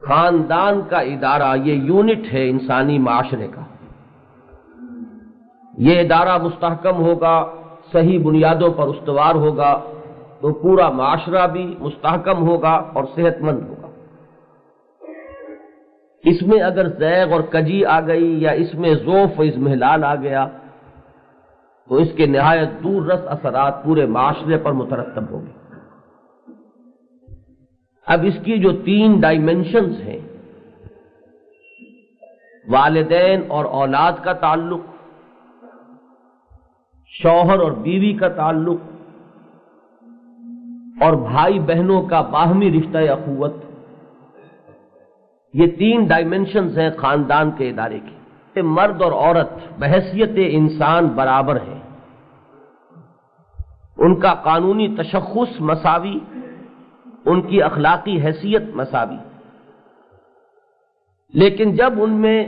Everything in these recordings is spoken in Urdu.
خاندان کا ادارہ یہ یونٹ ہے انسانی معاشرے کا. یہ ادارہ مستحکم ہوگا، صحیح بنیادوں پر استوار ہوگا تو پورا معاشرہ بھی مستحکم ہوگا اور صحت مند ہوگا. اس میں اگر زیغ اور کجی آ گئی یا اس میں ضعف و اضمحلال آ گیا تو اس کے نہایت دور رس اثرات پورے معاشرے پر مترتب ہوں گے. اب اس کی جو 3 ڈائمینشنز ہیں، والدین اور اولاد کا تعلق، شوہر اور بیوی کا تعلق، اور بھائی بہنوں کا باہمی رشتہ اخوت، یہ 3 ڈائمینشنز ہیں خاندان کے ادارے کی. مرد اور عورت بحیثیت انسان برابر ہیں، ان کا قانونی تشخص مساوی، ان کی اخلاقی حیثیت مساوی. لیکن جب ان میں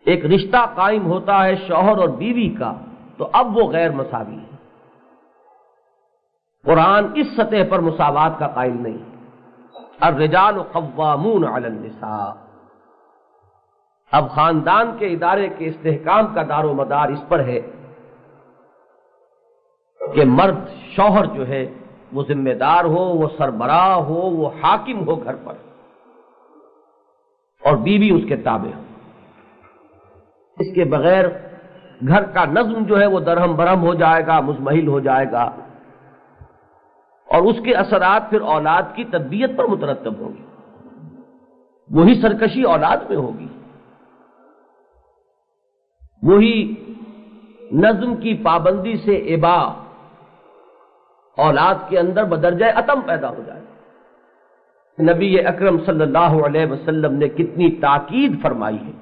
ایک رشتہ قائم ہوتا ہے شوہر اور بیوی کا تو اب وہ غیر مساوی ہے. قرآن اس سطح پر مساوات کا قائل نہیں. الرجال قوامون علی النساء. اب خاندان کے ادارے کے استحکام کا دار و مدار اس پر ہے کہ مرد شوہر جو ہے وہ ذمہ دار ہو، وہ سربراہ ہو، وہ حاکم ہو گھر پر، اور بیوی اس کے تابع ہو. اس کے بغیر گھر کا نظم جو ہے وہ درہم برہم ہو جائے گا، مزمحل ہو جائے گا، اور اس کے اثرات پھر اولاد کی تربیت پر مترتب ہوں گے. وہی سرکشی اولاد میں ہوگی، وہی نظم کی پابندی سے ابا اولاد کے اندر بدرجہ اتم پیدا ہو جائے. نبی اکرم صلی اللہ علیہ وسلم نے کتنی تاکید فرمائی ہے.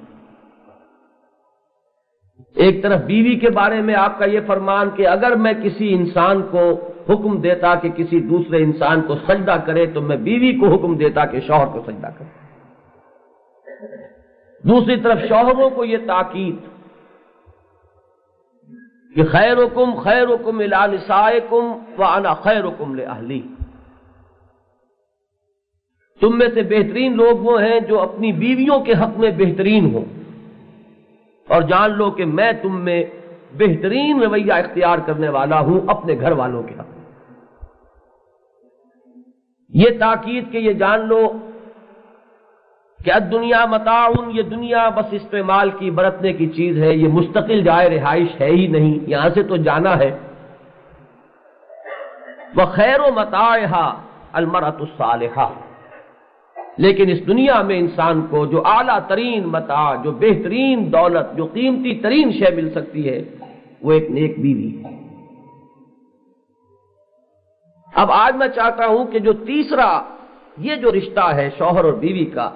ایک طرف بیوی کے بارے میں آپ کا یہ فرمان کہ اگر میں کسی انسان کو حکم دیتا کہ کسی دوسرے انسان کو سجدہ کرے تو میں بیوی کو حکم دیتا کہ شوہر کو سجدہ کرے. دوسری طرف شوہروں کو یہ تاکید کہ خیرکم خیرکم الی نسائکم وانا خیرکم لاہلی. تم میں سے بہترین لوگ وہ ہیں جو اپنی بیویوں کے حق میں بہترین ہوں، اور جان لو کہ میں تم میں بہترین رویہ اختیار کرنے والا ہوں اپنے گھر والوں کے حق میں. یہ تاکید کہ یہ جان لو کہ الدنیا متاع، یہ دنیا بس استعمال کی برتنے کی چیز ہے، یہ مستقل جائے رہائش ہے ہی نہیں، یہاں سے تو جانا ہے. وَخَيْرُ مَتَاعِهَا الْمَرْأَةُ الصَّالِحَةُ. لیکن اس دنیا میں انسان کو جو اعلیٰ ترین متاع، جو بہترین دولت، جو قیمتی ترین شے مل سکتی ہے وہ ایک نیک بیوی. اب آج میں چاہتا ہوں کہ جو تیسرا یہ جو رشتہ ہے شوہر اور بیوی کا،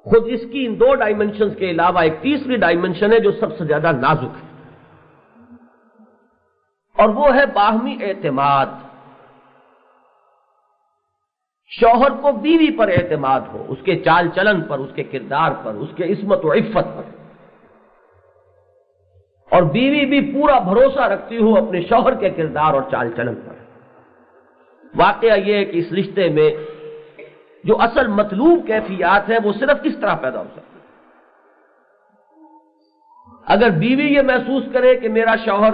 خود اس کی ان 2 ڈائمنشنز کے علاوہ ایک تیسری ڈائمنشن ہے جو سب سے زیادہ نازک ہے، اور وہ ہے باہمی اعتماد. شوہر کو بیوی پر اعتماد ہو، اس کے چال چلن پر، اس کے کردار پر، اس کے عصمت و عفت پر، اور بیوی بھی پورا بھروسہ رکھتی ہو اپنے شوہر کے کردار اور چال چلن پر. واقعہ یہ ہے کہ اس رشتے میں جو اصل مطلوب کیفیات ہے وہ صرف کس طرح پیدا ہو سکتی ہے. اگر بیوی یہ محسوس کرے کہ میرا شوہر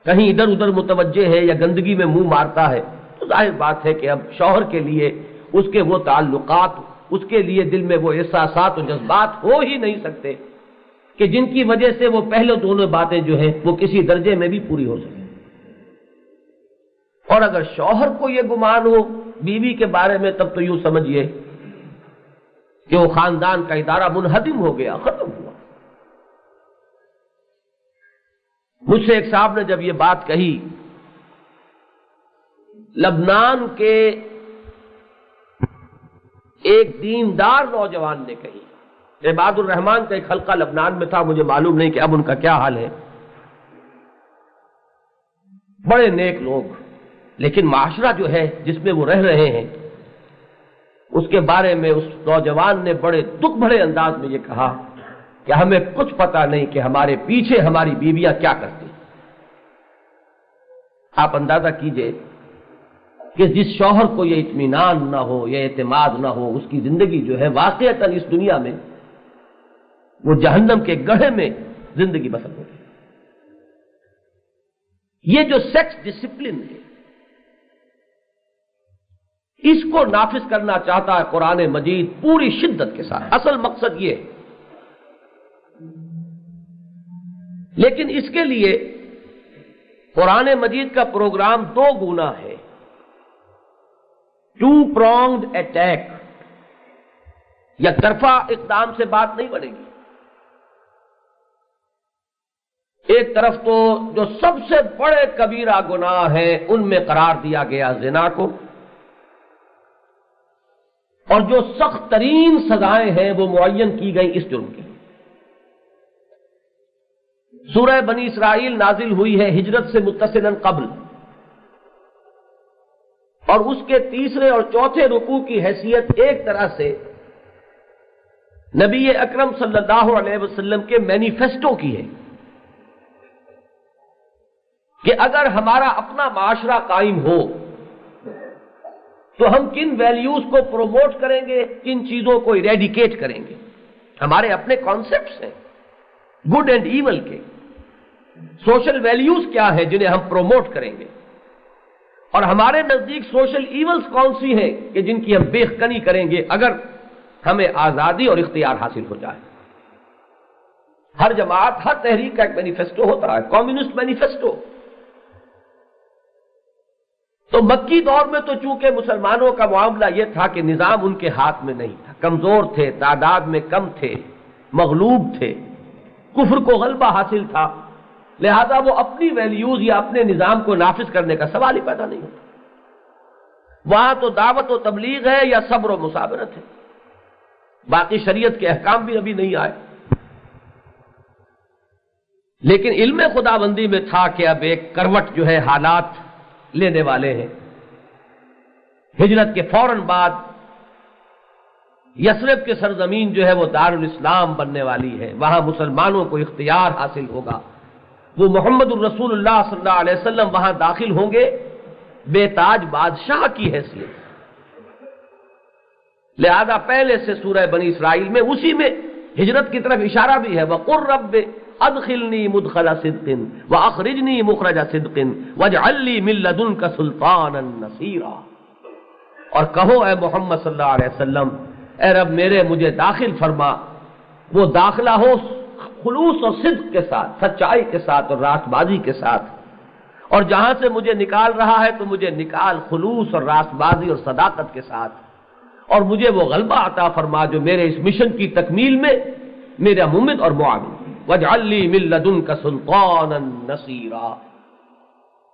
کہیں ادھر ادھر متوجہ ہے یا گندگی میں منہ مارتا ہے تو ظاہر بات ہے کہ اب شوہر کے لیے اس کے وہ تعلقات، اس کے لیے دل میں وہ احساسات و جذبات ہو ہی نہیں سکتے کہ جن کی وجہ سے وہ پہلے دونوں باتیں جو ہیں وہ کسی درجے میں بھی پوری ہو سکیں. اور اگر شوہر کو یہ گمان ہو بیوی کے بارے میں تب تو یوں سمجھیے کہ وہ خاندان کا ادارہ منہدم ہو گیا، ختم ہوا. مجھ سے ایک صاحب نے جب یہ بات کہی، لبنان کے ایک دیندار نوجوان نے کہی. عباد الرحمان کا ایک حلقہ لبنان میں تھا، مجھے معلوم نہیں کہ اب ان کا کیا حال ہے. بڑے نیک لوگ، لیکن معاشرہ جو ہے جس میں وہ رہ رہے ہیں اس کے بارے میں اس نوجوان نے بڑے دکھ بھرے انداز میں یہ کہا کہ ہمیں کچھ پتہ نہیں کہ ہمارے پیچھے ہماری بیویاں کیا کرتی. آپ اندازہ کیجئے کہ جس شوہر کو یہ اطمینان نہ ہو، یہ اعتماد نہ ہو، اس کی زندگی جو ہے واقعتاً اس دنیا میں وہ جہنم کے گڑھے میں زندگی بسر ہوتی ہے۔ یہ جو سیکس ڈسپلن ہے، اس کو نافذ کرنا چاہتا ہے قرآن مجید پوری شدت کے ساتھ۔ اصل مقصد یہ ہے، لیکن اس کے لیے قرآن مجید کا پروگرام دو گنا ہے، ٹو پرونگڈ اٹیک۔ یک طرفہ اقدام سے بات نہیں بنے گی۔ ایک طرف تو جو سب سے بڑے کبیرہ گناہ ہیں ان میں قرار دیا گیا زنا کو، اور جو سخت ترین سزائیں ہیں وہ معین کی گئی اس جرم کی۔ سورہ بنی اسرائیل نازل ہوئی ہے ہجرت سے متصلاً قبل، اور اس کے تیسرے اور چوتھے رکوع کی حیثیت ایک طرح سے نبی اکرم صلی اللہ علیہ وسلم کے مینیفیسٹو کی ہے کہ اگر ہمارا اپنا معاشرہ قائم ہو تو ہم کن ویلیوز کو پروموٹ کریں گے، کن چیزوں کو ایریڈیکیٹ کریں گے۔ ہمارے اپنے کانسیپٹس ہیں گڈ اینڈ ایول کے، سوشل ویلیوز کیا ہیں جنہیں ہم پروموٹ کریں گے، اور ہمارے نزدیک سوشل ایولز کون سی ہیں کہ جن کی ہم بیخکنی کریں گے اگر ہمیں آزادی اور اختیار حاصل ہو جائے۔ ہر جماعت، ہر تحریک کا ایک مینیفیسٹو ہوتا ہے، کمیونسٹ مینیفیسٹو۔ تو مکی دور میں تو چونکہ مسلمانوں کا معاملہ یہ تھا کہ نظام ان کے ہاتھ میں نہیں تھا، کمزور تھے، تعداد میں کم تھے، مغلوب تھے، کفر کو غلبہ حاصل تھا، لہذا وہ اپنی ویلیوز یا اپنے نظام کو نافذ کرنے کا سوال ہی پیدا نہیں ہوتا۔ وہاں تو دعوت و تبلیغ ہے یا صبر و مصابرت ہے، باقی شریعت کے احکام بھی ابھی نہیں آئے۔ لیکن علم خداوندی میں تھا کہ اب ایک کروٹ جو ہے حالات لینے والے ہیں۔ ہجرت کے فوراً بعد یثرب کی سرزمین جو ہے وہ دارالاسلام بننے والی ہے، وہاں مسلمانوں کو اختیار حاصل ہوگا، وہ محمد الرسول اللہ صلی اللہ علیہ وسلم وہاں داخل ہوں گے بے تاج بادشاہ کی حیثیت۔ لہذا پہلے سے سورہ بنی اسرائیل میں اسی میں ہجرت کی طرف اشارہ بھی ہے، وَقُلْ رَبِّ ادخلنی مدخل صدق واخرجنی مخرج صدق واجعل لی من لدنک سلطانا نصیرا۔ اور کہو اے محمد صلی اللہ علیہ وسلم، اے رب میرے مجھے داخل فرما، وہ داخلہ ہو خلوص اور صدق کے ساتھ، سچائی کے ساتھ اور راست بازی کے ساتھ، اور جہاں سے مجھے نکال رہا ہے تو مجھے نکال خلوص اور راست بازی اور صداقت کے ساتھ، اور مجھے وہ غلبہ عطا فرما جو میرے اس مشن کی تکمیل میں میرا ممد اور معاون، وَاجْعَلْ لِي مِن لَّدُنْكَ سُلْطَانًا نَصِيرًا۔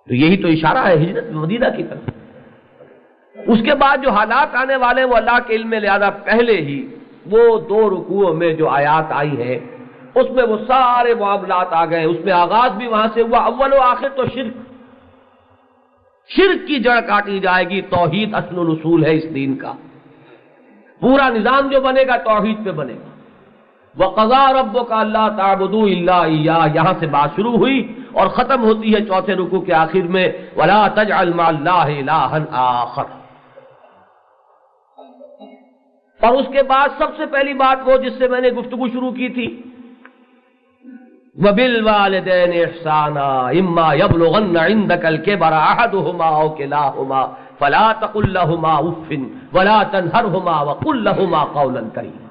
تو یہی تو اشارہ ہے ہجرت مدینہ کی طرف۔ اس کے بعد جو حالات آنے والے وہ اللہ کے علم میں، لہذا پہلے ہی وہ دو رکوعوں میں جو آیات آئی ہے اس میں وہ سارے معاملات آ گئے، اس میں آغاز بھی وہاں سے ہوا، اول و آخر تو شرک کی جڑ کاٹی جائے گی۔ توحید اصل الاصول ہے اس دین کا، پورا نظام جو بنے گا توحید پہ بنے گا۔ وَقَضَىٰ رَبُّكَ أَلَّا تَعْبُدُوا إِلَّا إِيَّاهُ، یہاں سے بات شروع ہوئی اور ختم ہوتی ہے چوتھے رکوع کے آخر میں وَلَا تَجْعَلْ مَعَ اللَّهِ إِلَٰهًا آخَرَ۔ اور اس کے بعد سب سے پہلی بات وہ جس سے میں نے گفتگو شروع کی تھی، وَبِالْوَالِدَيْنِ إِحْسَانًا إِمَّا يَبْلُغَنَّ عِندَكَ الْكِبَرَ أَحَدُهُمَا أَوْ كِلَاهُمَا فَلَا تَقُل لَّهُمَا أُفٍّ وَلَا تَنْهَرْهُمَا وَقُل لَّهُمَا قَوْلًا كَرِيمًا۔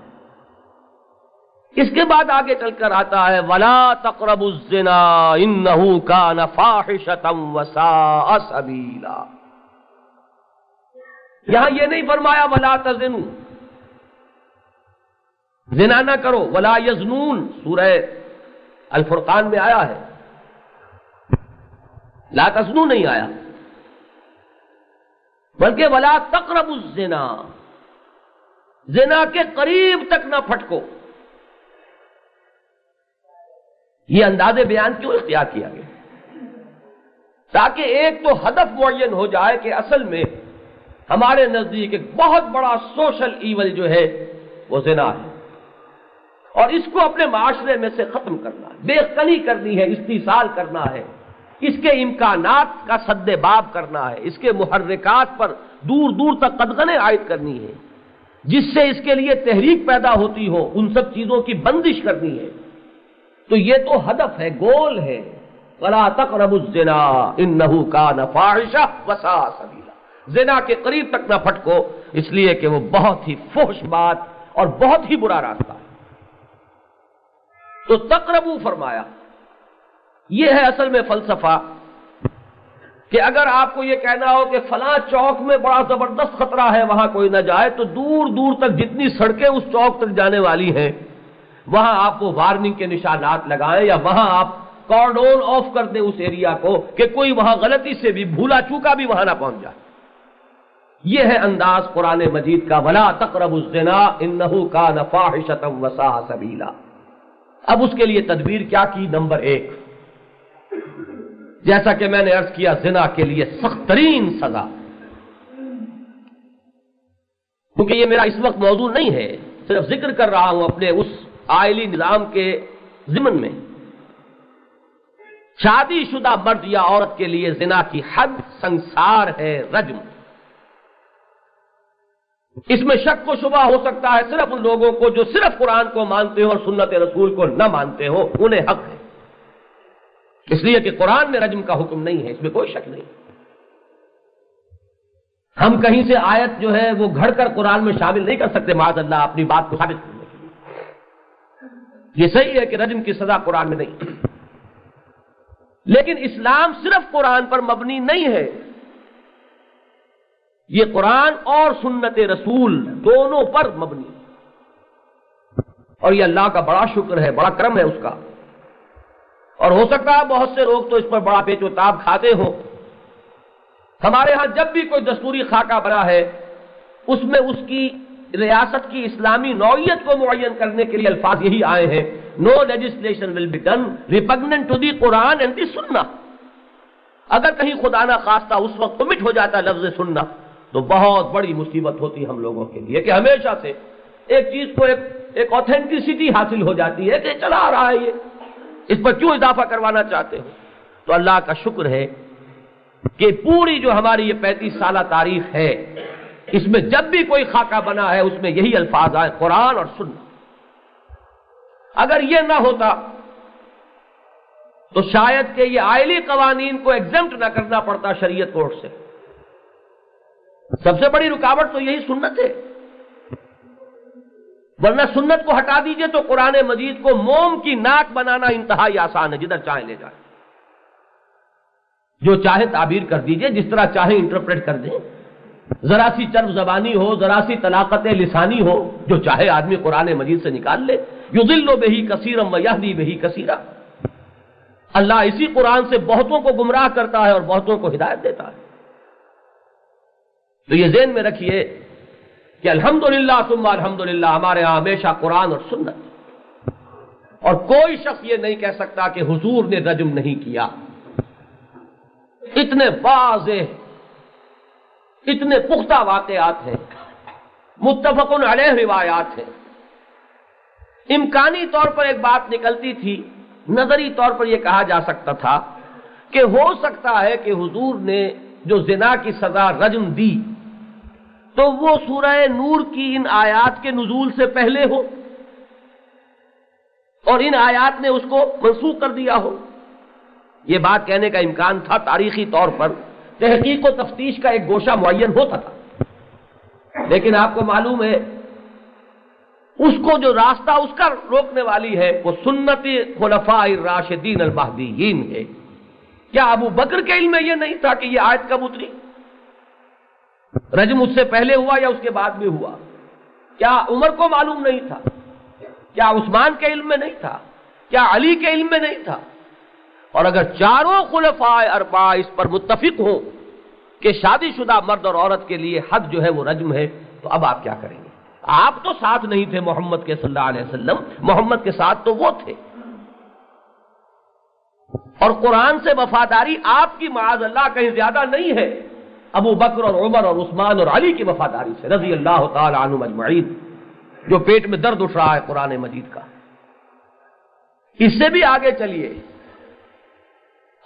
اس کے بعد آگے چل کر آتا ہے وَلَا تَقْرَبُوا الزِّنَا إِنَّهُ كَانَ فَاحِشَةً وَسَاءَ سَبِيلًا۔ یہاں یہ نہیں فرمایا وَلَا تَزِنُوا، زنا نہ کرو، وَلَا يَزْنُونَ سورہ الفرقان میں آیا ہے، لا تزنوا نہیں آیا، بلکہ وَلَا تَقْرَبُوا الزِّنَا، زنا کے قریب تک نہ پھٹکو۔ یہ انداز بیان کیوں اختیار کیا گیا؟ تاکہ ایک تو ہدف معین ہو جائے کہ اصل میں ہمارے نزدیک ایک بہت بڑا سوشل ایول جو ہے وہ زنا ہے، اور اس کو اپنے معاشرے میں سے ختم کرنا ہے، بے قلی کرنی ہے، استیصال کرنا ہے، اس کے امکانات کا سد باب کرنا ہے، اس کے محرکات پر دور دور تک قدغنیں عائد کرنی ہے، جس سے اس کے لیے تحریک پیدا ہوتی ہو، ان سب چیزوں کی بندش کرنی ہے۔ تو یہ تو ہدف ہے، گول ہے۔ وَلَا تَقْرَبُوا الزِّنَا إِنَّهُ كَانَ فَاحِشَةً وَسَاءَ سَبِيلًا، زنا کے قریب تک نہ پھٹکو، اس لیے کہ وہ بہت ہی فحش بات اور بہت ہی برا راستہ ہے۔ تو تقربو فرمایا، یہ ہے اصل میں فلسفہ کہ اگر آپ کو یہ کہنا ہو کہ فلاں چوک میں بڑا زبردست خطرہ ہے، وہاں کوئی نہ جائے، تو دور دور تک جتنی سڑکیں اس چوک تک جانے والی ہیں وہاں آپ وہ وارننگ کے نشانات لگائیں، یا وہاں آپ کارڈون آف کر دیں اس ایریا کو کہ کوئی وہاں غلطی سے بھی بھولا چوکا بھی وہاں نہ پہنچ جائے۔ یہ ہے انداز قرآن مجید کا، وَلَا تَقْرَبُوا الزِّنَا إِنَّهُ كَانَ فَاحِشَةً وَسَاءَ سَبِيلًا۔ اب اس کے لیے تدبیر کیا کی؟ نمبر 1، جیسا کہ میں نے عرض کیا، زنا کے لیے سخت ترین سزا، کیونکہ یہ میرا اس وقت موضوع نہیں ہے، صرف ذکر کر رہا ہوں اپنے اس آئلی نظام کے ضمن میں۔ شادی شدہ مرد یا عورت کے لیے زنا کی حد سنسار ہے، رجم۔ اس میں شک و شبہ ہو سکتا ہے صرف ان لوگوں کو جو صرف قرآن کو مانتے ہو اور سنت رسول کو نہ مانتے ہو، انہیں حق ہے، اس لیے کہ قرآن میں رجم کا حکم نہیں ہے، اس میں کوئی شک نہیں۔ ہم کہیں سے آیت جو ہے وہ گھڑ کر قرآن میں شامل نہیں کر سکتے معاذ اللہ اپنی بات کو ثابت کرنے کے لیے۔ یہ صحیح ہے کہ رجم کی سزا قرآن میں نہیں، لیکن اسلام صرف قرآن پر مبنی نہیں ہے، یہ قرآن اور سنت رسول دونوں پر مبنی، اور یہ اللہ کا بڑا شکر ہے، بڑا کرم ہے اس کا۔ اور ہو سکتا ہے بہت سے لوگ تو اس پر بڑا پیچ و تاب کھاتے ہوں۔ ہمارے ہاں جب بھی کوئی دستوری خاکہ بنا ہے، اس میں اس کی ریاست کی اسلامی نوعیت کو معین کرنے کے لیے الفاظ یہی آئے ہیں، no legislation will be done repugnant to the Quran and the Sunnah. اگر کہیں خدا نہ خواستہ اس وقت کمٹ ہو جاتا لفظ سننا، تو بہت بڑی مصیبت ہوتی ہم لوگوں کے لیے کہ ہمیشہ سے ایک چیز کو ایک آتھینٹسٹی حاصل ہو جاتی ہے کہ چلا آ رہا ہے، یہ اس پر کیوں اضافہ کروانا چاہتے ہو؟ تو اللہ کا شکر ہے کہ پوری جو ہماری یہ 35 سالہ تاریخ ہے، اس میں جب بھی کوئی خاکہ بنا ہے اس میں یہی الفاظ آئے، قرآن اور سنت۔ اگر یہ نہ ہوتا تو شاید کہ یہ آئلی قوانین کو ایگزمپٹ نہ کرنا پڑتا شریعت کورٹ سے۔ سب سے بڑی رکاوٹ تو یہی سنت ہے، ورنہ سنت کو ہٹا دیجئے تو قرآن مجید کو موم کی ناک بنانا انتہائی آسان ہے، جدھر چاہیں لے جائیں، جو چاہے تعبیر کر دیجئے، جس طرح چاہے انٹرپریٹ کر دیں، ذرا سی چرب زبانی ہو، ذرا سی طلاقت لسانی ہو، جو چاہے آدمی قرآن مجید سے نکال لے۔ یضل بہ کثیرا ویہدی بہ کثیرا، اللہ اسی قرآن سے بہتوں کو گمراہ کرتا ہے اور بہتوں کو ہدایت دیتا ہے۔ تو یہ ذہن میں رکھیے کہ الحمدللہ ثم الحمدللہ ہمارے ہاں ہمیشہ قرآن اور سنت، اور کوئی شخص یہ نہیں کہہ سکتا کہ حضور نے رجم نہیں کیا۔ اتنے واضح، اتنے پختہ واقعات ہیں، متفق علیہ روایات ہیں۔ امکانی طور پر ایک بات نکلتی تھی، نظری طور پر یہ کہا جا سکتا تھا کہ ہو سکتا ہے کہ حضور نے جو زنا کی سزا رجم دی تو وہ سورہ نور کی ان آیات کے نزول سے پہلے ہو اور ان آیات نے اس کو منسوخ کر دیا ہو۔ یہ بات کہنے کا امکان تھا، تاریخی طور پر تحقیق و تفتیش کا ایک گوشہ معین ہوتا تھا، لیکن آپ کو معلوم ہے اس کو جو راستہ اس کا روکنے والی ہے وہ سنت خلفاء الراشدین المہدیین ہے۔ کیا ابو بکر کے علم میں یہ نہیں تھا کہ یہ آیت کب اتری؟ رجم اس سے پہلے ہوا یا اس کے بعد میں ہوا؟ کیا عمر کو معلوم نہیں تھا؟ کیا عثمان کے علم میں نہیں تھا؟ کیا علی کے علم میں نہیں تھا؟ اور اگر چاروں خلفاء اربعہ اس پر متفق ہوں کہ شادی شدہ مرد اور عورت کے لیے حد جو ہے وہ رجم ہے، تو اب آپ کیا کریں گے؟ آپ تو ساتھ نہیں تھے محمد کے صلی اللہ علیہ وسلم، محمد کے ساتھ تو وہ تھے، اور قرآن سے وفاداری آپ کی معاذ اللہ کہیں زیادہ نہیں ہے ابو بکر اور عمر اور عثمان اور علی کی وفاداری سے رضی اللہ تعالی عنہم اجمعین، جو پیٹ میں درد اٹھ رہا ہے قرآن مجید کا۔ اس سے بھی آگے چلیے،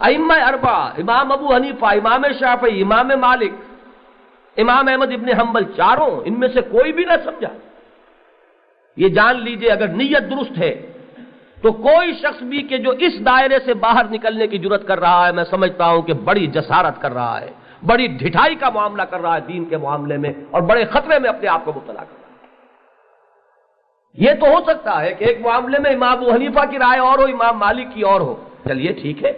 ائمہ اربع، امام ابو حنیفہ، امام شافعی، امام مالک، امام احمد ابن حنبل، چاروں ان میں سے کوئی بھی نہ سمجھا۔ یہ جان لیجئے اگر نیت درست ہے تو کوئی شخص بھی کہ جو اس دائرے سے باہر نکلنے کی جرات کر رہا ہے، میں سمجھتا ہوں کہ بڑی جسارت کر رہا ہے، بڑی ڈھٹائی کا معاملہ کر رہا ہے دین کے معاملے میں، اور بڑے خطرے میں اپنے آپ کو مبتلا کر رہا ہے۔ یہ تو ہو سکتا ہے کہ ایک معاملے میں امام ابو حنیفہ کی رائے اور ہو، امام مالک کی اور ہو، چلیے ٹھیک ہے،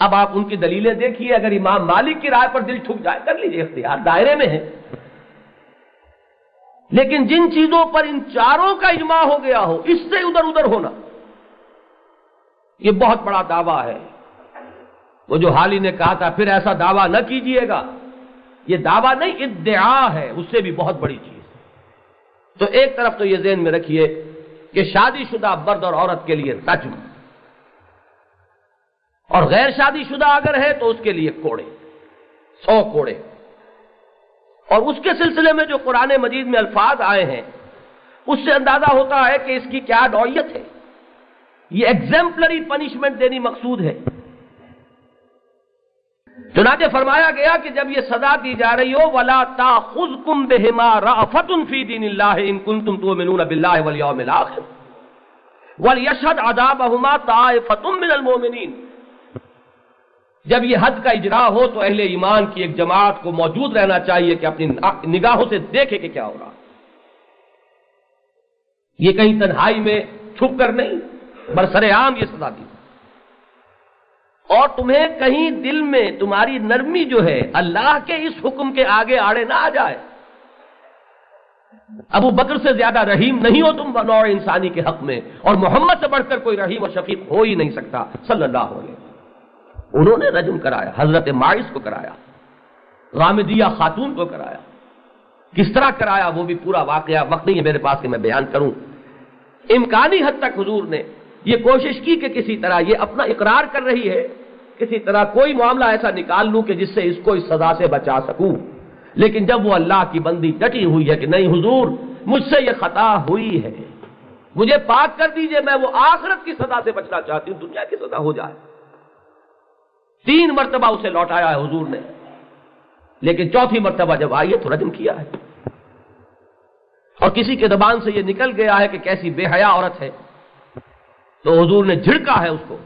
اب آپ ان کی دلیلیں دیکھیے، اگر امام مالک کی رائے پر دل ٹھک جائے کر لیجیے، اختیار دائرے میں ہے۔ لیکن جن چیزوں پر ان چاروں کا اجماع ہو گیا ہو، اس سے ادھر ادھر ہونا، یہ بہت بڑا دعویٰ ہے۔ وہ جو حالی نے کہا تھا پھر ایسا دعویٰ نہ کیجئے گا، یہ دعویٰ نہیں، ادعا ہے، اس سے بھی بہت بڑی چیز۔ تو ایک طرف تو یہ ذہن میں رکھیے کہ شادی شدہ مرد اور عورت کے لیے رجم، اور غیر شادی شدہ اگر ہے تو اس کے لیے کوڑے، 100 کوڑے۔ اور اس کے سلسلے میں جو قرآن مجید میں الفاظ آئے ہیں اس سے اندازہ ہوتا ہے کہ اس کی کیا نوعیت ہے۔ یہ ایگزمپلری پنشمنٹ دینی مقصود ہے۔ چنانچہ فرمایا گیا کہ جب یہ سزا دی جا رہی ہو وَلَا تَأْخُذْكُمْ بِهِمَا رَأْفَةٌ فِي دِينِ اللَّهِ إِن كُنتُمْ تُؤْمِنُونَ بِاللَّهِ وَالْيَوْمِ الْآخِرِ وَلْيَشْهَدْ عَذَابَهُمَا طَائِفَةٌ مِّنَ الْمُؤْمِنِينَ۔ جب یہ حد کا اجرا ہو تو اہل ایمان کی ایک جماعت کو موجود رہنا چاہیے کہ اپنی نگاہوں سے دیکھے کہ کیا ہو رہا، یہ کہیں تنہائی میں چھپ کر نہیں، برسر عام یہ سزا دی، اور تمہیں کہیں دل میں تمہاری نرمی جو ہے اللہ کے اس حکم کے آگے آڑے نہ آ جائے۔ ابو بکر سے زیادہ رحیم نہیں ہو تم نوع انسانی کے حق میں، اور محمد سے بڑھ کر کوئی رحیم اور شفیق ہو ہی نہیں سکتا صلی اللہ علیہ وسلم۔ انہوں نے رجم کرایا، حضرت ماعز کو کرایا، غامدیہ خاتون کو کرایا۔ کس طرح کرایا وہ بھی پورا واقعہ وقت نہیں ہے میرے پاس کہ میں بیان کروں۔ امکانی حد تک حضور نے یہ کوشش کی کہ کسی طرح یہ اپنا اقرار کر رہی ہے، کسی طرح کوئی معاملہ ایسا نکال لوں کہ جس سے اس کو اس سزا سے بچا سکوں۔ لیکن جب وہ اللہ کی بندی ڈٹی ہوئی ہے کہ نہیں حضور مجھ سے یہ خطا ہوئی ہے، مجھے پاک کر دیجئے، میں وہ آخرت کی سزا سے بچنا چاہتی ہوں، دنیا کی سزا ہو جائے۔ 3 مرتبہ اسے لوٹایا ہے حضور نے، لیکن چوتھی مرتبہ جب آئی ہے تو رجم کیا ہے۔ اور کسی کے زبان سے یہ نکل گیا ہے کہ کیسی بے حیا عورت ہے، تو حضور نے جھڑکا ہے اس کو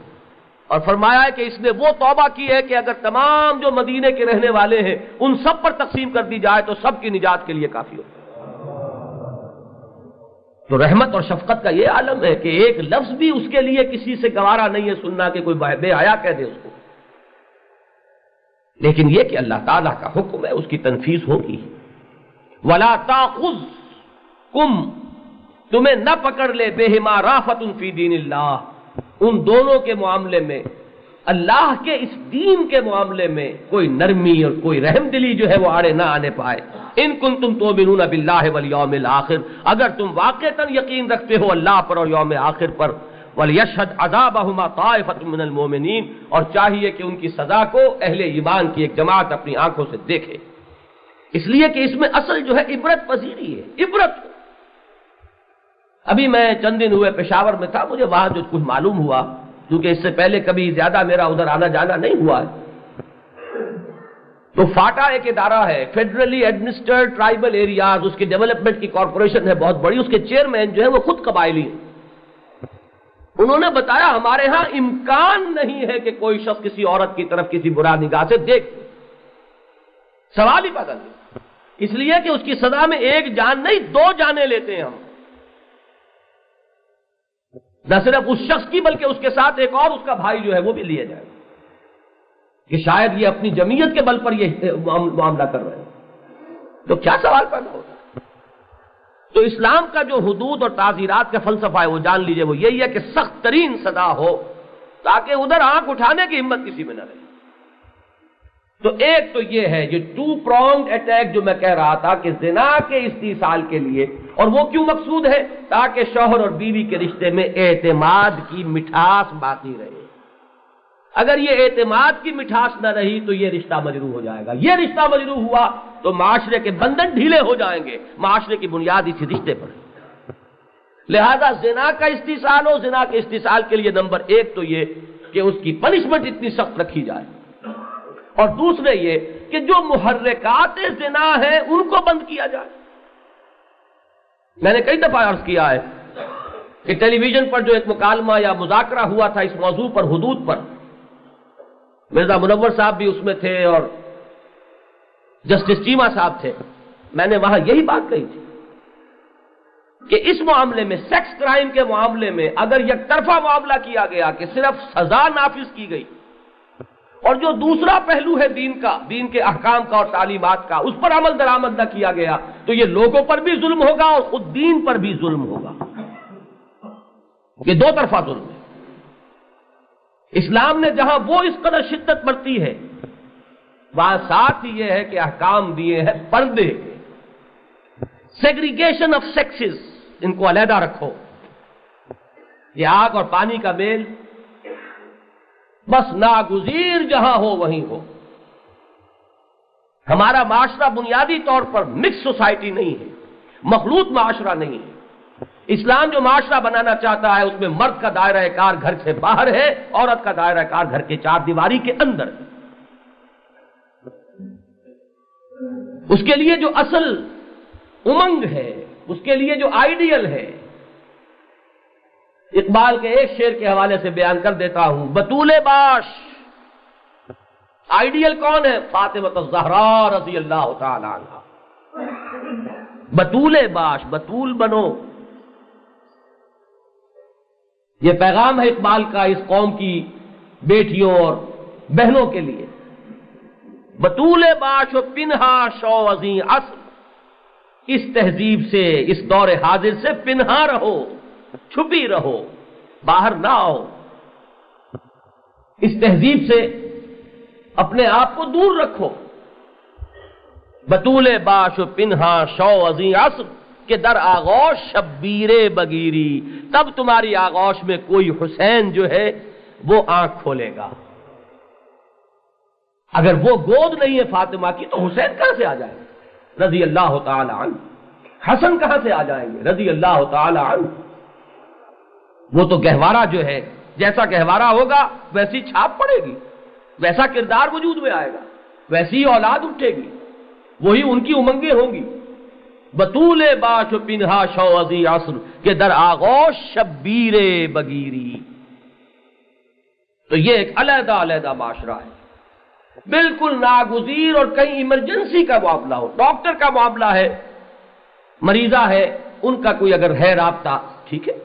اور فرمایا ہے کہ اس نے وہ توبہ کی ہے کہ اگر تمام جو مدینے کے رہنے والے ہیں ان سب پر تقسیم کر دی جائے تو سب کی نجات کے لیے کافی ہوگا۔ تو رحمت اور شفقت کا یہ عالم ہے کہ ایک لفظ بھی اس کے لیے کسی سے گوارا نہیں ہے سننا کہ کوئی بے حیا کہہ دے اس کو، لیکن یہ کہ اللہ تعالیٰ کا حکم ہے، اس کی تنفیذ ہوگی۔ وَلَا تَأْخُذْكُمْ، تمہیں نہ پکڑ لے بِهِمَا رَأْفَةٌ فِي دِينِ اللَّهِ، ان دونوں کے معاملے میں، اللہ کے اس دین کے معاملے میں کوئی نرمی اور کوئی رحم دلی جو ہے وہ آڑے نہ آنے پائے۔ ان کنتم تؤمنون باللہ والیوم الآخر، اگر تم واقعتاً یقین رکھتے ہو اللہ پر اور یوم آخر پر، وَلْيَشْهَدْ عَذَابَهُمَا طَائِفَةٌ مِّنَ الْمُؤْمِنِينَ، اور چاہیے کہ ان کی سزا کو اہل ایمان کی ایک جماعت اپنی آنکھوں سے دیکھے، اس لیے کہ اس میں اصل جو ہے عبرت پذیری ہے، عبرت۔ ابھی میں چند دن ہوئے پشاور میں تھا، مجھے وہاں جو کچھ معلوم ہوا، کیونکہ اس سے پہلے کبھی زیادہ میرا ادھر آنا جانا نہیں ہوا ہے، تو فاٹا ایک ادارہ ہے، فیڈرلی ایڈمنسٹرڈ ٹرائبل ایریاز، اس کی ڈیولپمنٹ کی کارپوریشن ہے بہت بڑی، اس کے چیئرمین جو ہے وہ خود قبائلی ہیں۔ انہوں نے بتایا ہمارے ہاں امکان نہیں ہے کہ کوئی شخص کسی عورت کی طرف کسی برا نگاہ سے دیکھ، سوال ہی پیدا نہیں، اس لیے کہ اس کی سزا میں 1 جان نہیں 2 جانیں لیتے ہیں ہم، نہ صرف اس شخص کی بلکہ اس کے ساتھ ایک اور اس کا بھائی جو ہے وہ بھی لیا جائے، کہ شاید یہ اپنی جمعیت کے بل پر یہ معاملہ کر رہے ہیں، تو کیا سوال پیدا ہوتا ہے؟ تو اسلام کا جو حدود اور تعزیرات کا فلسفہ ہے وہ جان لیجئے، وہ یہی ہے کہ سخت ترین سزا ہو تاکہ ادھر آنکھ اٹھانے کی ہمت کسی میں نہ رہے۔ تو ایک تو یہ ہے یہ 2 pronged اٹیک جو میں کہہ رہا تھا کہ زنا کے استیصال کے لیے، اور وہ کیوں مقصود ہے؟ تاکہ شوہر اور بیوی کے رشتے میں اعتماد کی مٹھاس باقی رہے۔ اگر یہ اعتماد کی مٹھاس نہ رہی تو یہ رشتہ مجروح ہو جائے گا، یہ رشتہ مجروح ہوا تو معاشرے کے بندھن ڈھیلے ہو جائیں گے، معاشرے کی بنیاد اسی رشتے پر ہے۔ لہذا زنا کا استیصال ہو، زنا کے استیصال کے لیے نمبر 1 تو یہ کہ اس کی پنشمنٹ اتنی سخت رکھی جائے، اور دوسرے یہ کہ جو محرکات زنا ہیں ان کو بند کیا جائے۔ میں نے کئی دفعہ عرض کیا ہے کہ ٹیلی ویژن پر جو ایک مکالمہ یا مذاکرہ ہوا تھا اس موضوع پر، حدود پر، مرزا منور صاحب بھی اس میں تھے اور جسٹس چیمہ صاحب تھے، میں نے وہاں یہی بات کہی تھی کہ اس معاملے میں، سیکس کرائم کے معاملے میں اگر یک طرفہ معاملہ کیا گیا کہ صرف سزا نافذ کی گئی، اور جو دوسرا پہلو ہے دین کا، دین کے احکام کا اور تعلیمات کا، اس پر عمل درآمد نہ کیا گیا تو یہ لوگوں پر بھی ظلم ہوگا اور خود دین پر بھی ظلم ہوگا۔ یہ دو طرفہ ظلم ہے۔ اسلام نے جہاں وہ اس قدر شدت برتی ہے، وہاں ساتھ ہی یہ ہے کہ احکام دیے ہیں پردے، سیگریگیشن آف سیکسز، ان کو علیحدہ رکھو۔ یہ آگ اور پانی کا میل بس ناگزیر جہاں ہو وہیں ہو۔ ہمارا معاشرہ بنیادی طور پر مکس سوسائٹی نہیں ہے، مخلوط معاشرہ نہیں ہے۔ اسلام جو معاشرہ بنانا چاہتا ہے اس میں مرد کا دائرہ کار گھر سے باہر ہے، عورت کا دائرہ کار گھر کے چار دیواری کے اندر ہے۔ اس کے لیے جو اصل امنگ ہے، اس کے لیے جو آئیڈیل ہے، اقبال کے ایک شعر کے حوالے سے بیان کر دیتا ہوں، بطول باش، آئیڈیل کون ہے؟ فاطمہ الزہرا رضی اللہ تعالی عنہا۔ بطول باش، بطول بنو۔ یہ پیغام ہے اقبال کا اس قوم کی بیٹیوں اور بہنوں کے لیے۔ بطول باش و پنہا شو ازیں اصل، اس تہذیب سے، اس دور حاضر سے پنہا رہو، چھپی رہو، باہر نہ آؤ۔ اس تہذیب سے اپنے آپ کو دور رکھو۔ بطول باش و پنہا شو ازیں اصل کہ در آغوش شبیر بگیری، تب تمہاری آغوش میں کوئی حسین جو ہے وہ آنکھ کھولے گا۔ اگر وہ گود نہیں ہے فاطمہ کی تو حسین کہاں سے آ جائیں گے رضی اللہ تعالی عنہ؟ حسن کہاں سے آ جائیں گے رضی اللہ تعالی عنہ؟ وہ تو گہوارہ جو ہے، جیسا گہوارہ ہوگا ویسی چھاپ پڑے گی، ویسا کردار وجود میں آئے گا، ویسی اولاد اٹھے گی، وہی ان کی امنگیں ہوں گی۔ بطول باش و پنہا شو ازیں عصر کہ در آغوش شبیر بگیری۔ تو یہ ایک علیحدہ علیحدہ معاشرہ ہے، بالکل ناگزیر، اور کہیں ایمرجنسی کا معاملہ ہو، ڈاکٹر کا معاملہ ہے، مریضہ ہے، ان کا کوئی اگر ہے رابطہ، ٹھیک ہے،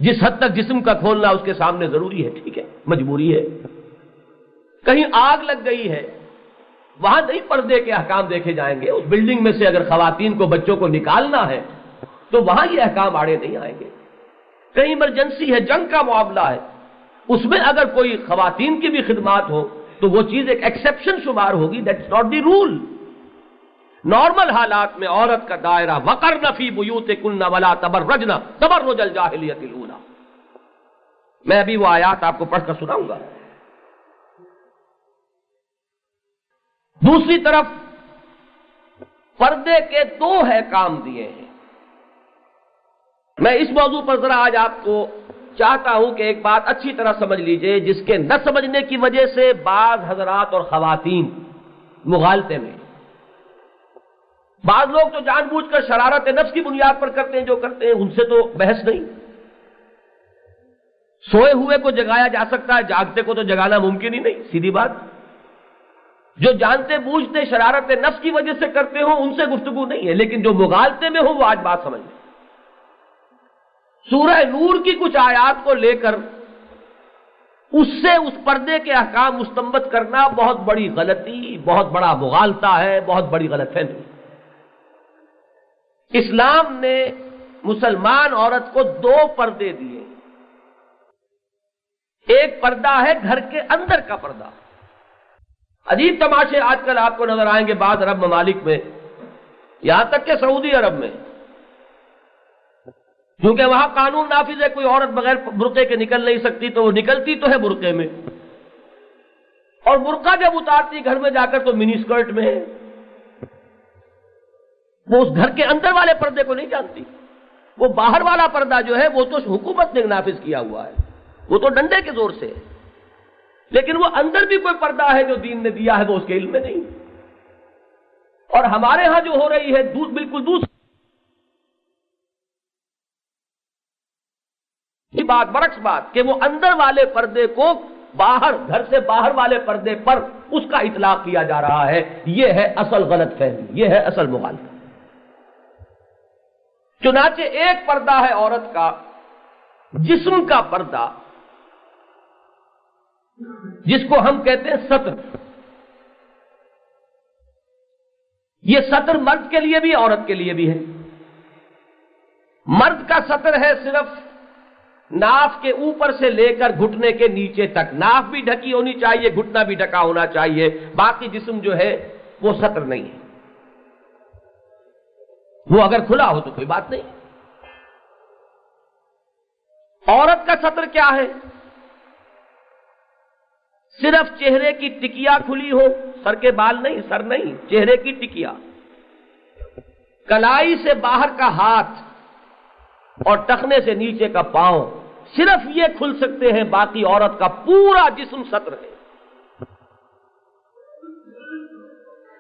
جس حد تک جسم کا کھولنا اس کے سامنے ضروری ہے، ٹھیک ہے، مجبوری ہے۔ کہیں آگ لگ گئی ہے، وہاں نہیں پردے کے احکام دیکھے جائیں گے۔ اس بلڈنگ میں سے اگر خواتین کو، بچوں کو نکالنا ہے تو وہاں یہ احکام آڑے نہیں آئیں گے۔ کہیں ایمرجنسی ہے، جنگ کا معاملہ ہے، اس میں اگر کوئی خواتین کی بھی خدمات ہو تو وہ چیز ایک ایکسیپشن شمار ہوگی، that's not the rule. Normal حالات میں عورت کا دائرہ وقرن فی بیوتکن ولا تبرجن تبرج الجاہلیۃ الاولی۔ میں ابھی وہ آیات آپ کو پڑھ کر سناؤں گا۔ دوسری طرف پردے کے دو احکام دیے ہیں۔ میں اس موضوع پر ذرا آج آپ کو چاہتا ہوں کہ ایک بات اچھی طرح سمجھ لیجئے، جس کے نہ سمجھنے کی وجہ سے بعض حضرات اور خواتین مغالطے میں، بعض لوگ تو جان بوجھ کر شرارت نفس کی بنیاد پر کرتے ہیں جو کرتے ہیں، ان سے تو بحث نہیں۔ سوئے ہوئے کو جگایا جا سکتا ہے، جاگتے کو تو جگانا ممکن ہی نہیں، سیدھی بات۔ جو جانتے بوجھتے شرارت نفس کی وجہ سے کرتے ہوں ان سے گفتگو نہیں ہے، لیکن جو مغالطے میں ہوں وہ آج بات سمجھ لیں۔ سورہ نور کی کچھ آیات کو لے کر اس سے اس پردے کے احکام مستنبط کرنا بہت بڑی غلطی، بہت بڑا مغالطہ ہے، بہت بڑی غلط فہمی۔ اسلام نے مسلمان عورت کو دو پردے دیے۔ ایک پردہ ہے گھر کے اندر کا پردہ۔ عجیب تماشے آج کل آپ کو نظر آئیں گے بعض عرب ممالک میں، یہاں تک کہ سعودی عرب میں، کیونکہ وہاں قانون نافذ ہے، کوئی عورت بغیر برقعے کے نکل نہیں سکتی، تو وہ نکلتی تو ہے برقعے میں، اور برقع جب اتارتی گھر میں جا کر تو منی اسکرٹ میں ہے۔ وہ اس گھر کے اندر والے پردے کو نہیں جانتی، وہ باہر والا پردہ جو ہے وہ تو حکومت نے نافذ کیا ہوا ہے۔ وہ تو ڈنڈے کے زور سے ہے، لیکن وہ اندر بھی کوئی پردہ ہے جو دین نے دیا ہے وہ اس کے علم میں نہیں۔ اور ہمارے ہاں جو ہو رہی ہے بالکل دوسری بات، برعکس بات، کہ وہ اندر والے پردے کو باہر، گھر سے باہر والے پردے پر اس کا اطلاق کیا جا رہا ہے۔ یہ ہے اصل غلط فہمی، یہ ہے اصل مخالفت۔ چنانچہ ایک پردہ ہے عورت کا، جسم کا پردہ، جس کو ہم کہتے ہیں ستر۔ یہ ستر مرد کے لیے بھی عورت کے لیے بھی ہے۔ مرد کا ستر ہے صرف ناف کے اوپر سے لے کر گھٹنے کے نیچے تک، ناف بھی ڈھکی ہونی چاہیے، گھٹنا بھی ڈھکا ہونا چاہیے، باقی جسم جو ہے وہ ستر نہیں ہے۔ وہ اگر کھلا ہو تو کوئی بات نہیں۔ عورت کا ستر کیا ہے؟ صرف چہرے کی ٹکیا کھلی ہو، سر کے بال نہیں، سر نہیں، چہرے کی ٹکیا، کلائی سے باہر کا ہاتھ اور ٹخنے سے نیچے کا پاؤں، صرف یہ کھل سکتے ہیں، باقی عورت کا پورا جسم ستر ہے۔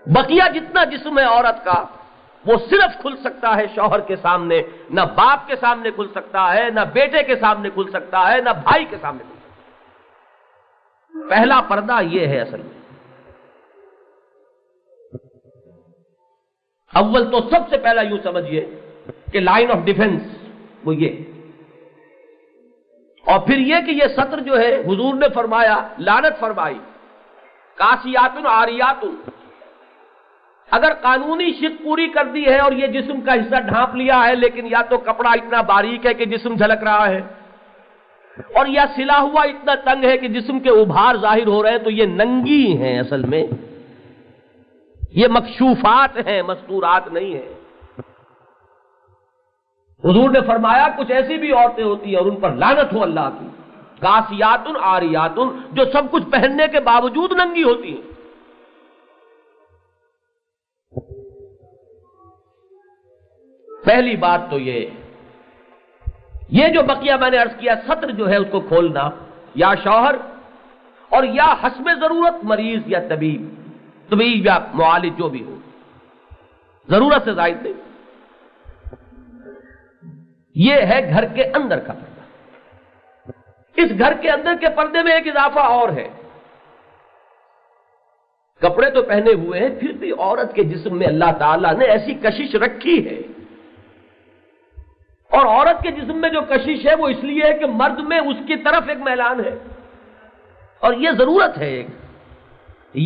بقیہ جتنا جسم ہے عورت کا وہ صرف کھل سکتا ہے شوہر کے سامنے، نہ باپ کے سامنے کھل سکتا ہے، نہ بیٹے کے سامنے کھل سکتا ہے، نہ بھائی کے سامنے کھل سکتا ہے۔ پہلا پردہ یہ ہے اصل میں۔ اول تو سب سے پہلا یوں سمجھیے کہ لائن آف ڈیفنس وہ یہ، اور پھر یہ کہ یہ ستر جو ہے حضور نے فرمایا، لعنت فرمائی، کاسیات عاریات، اگر قانونی شق پوری کر دی ہے اور یہ جسم کا حصہ ڈھانپ لیا ہے، لیکن یا تو کپڑا اتنا باریک ہے کہ جسم جھلک رہا ہے، اور یا سلا ہوا اتنا تنگ ہے کہ جسم کے ابھار ظاہر ہو رہے ہیں، تو یہ ننگی ہیں اصل میں، یہ مکشوفات ہیں، مستورات نہیں ہیں۔ حضور نے فرمایا کچھ ایسی بھی عورتیں ہوتی ہیں اور ان پر لعنت ہو اللہ کی، کاسیات عاریات، جو سب کچھ پہننے کے باوجود ننگی ہوتی ہیں۔ پہلی بات تو یہ جو بقیہ میں نے عرض کیا، ستر جو ہے اس کو کھولنا، یا شوہر اور یا حسب ضرورت مریض یا طبیب یا معالج جو بھی ہو، ضرورت سے زائد نہیں۔ یہ ہے گھر کے اندر کا پردہ۔ اس گھر کے اندر کے پردے میں ایک اضافہ اور ہے، کپڑے تو پہنے ہوئے ہیں، پھر بھی عورت کے جسم میں اللہ تعالیٰ نے ایسی کشش رکھی ہے، اور عورت کے جسم میں جو کشش ہے وہ اس لیے ہے کہ مرد میں اس کی طرف ایک میلان ہے، اور یہ ضرورت ہے ایک،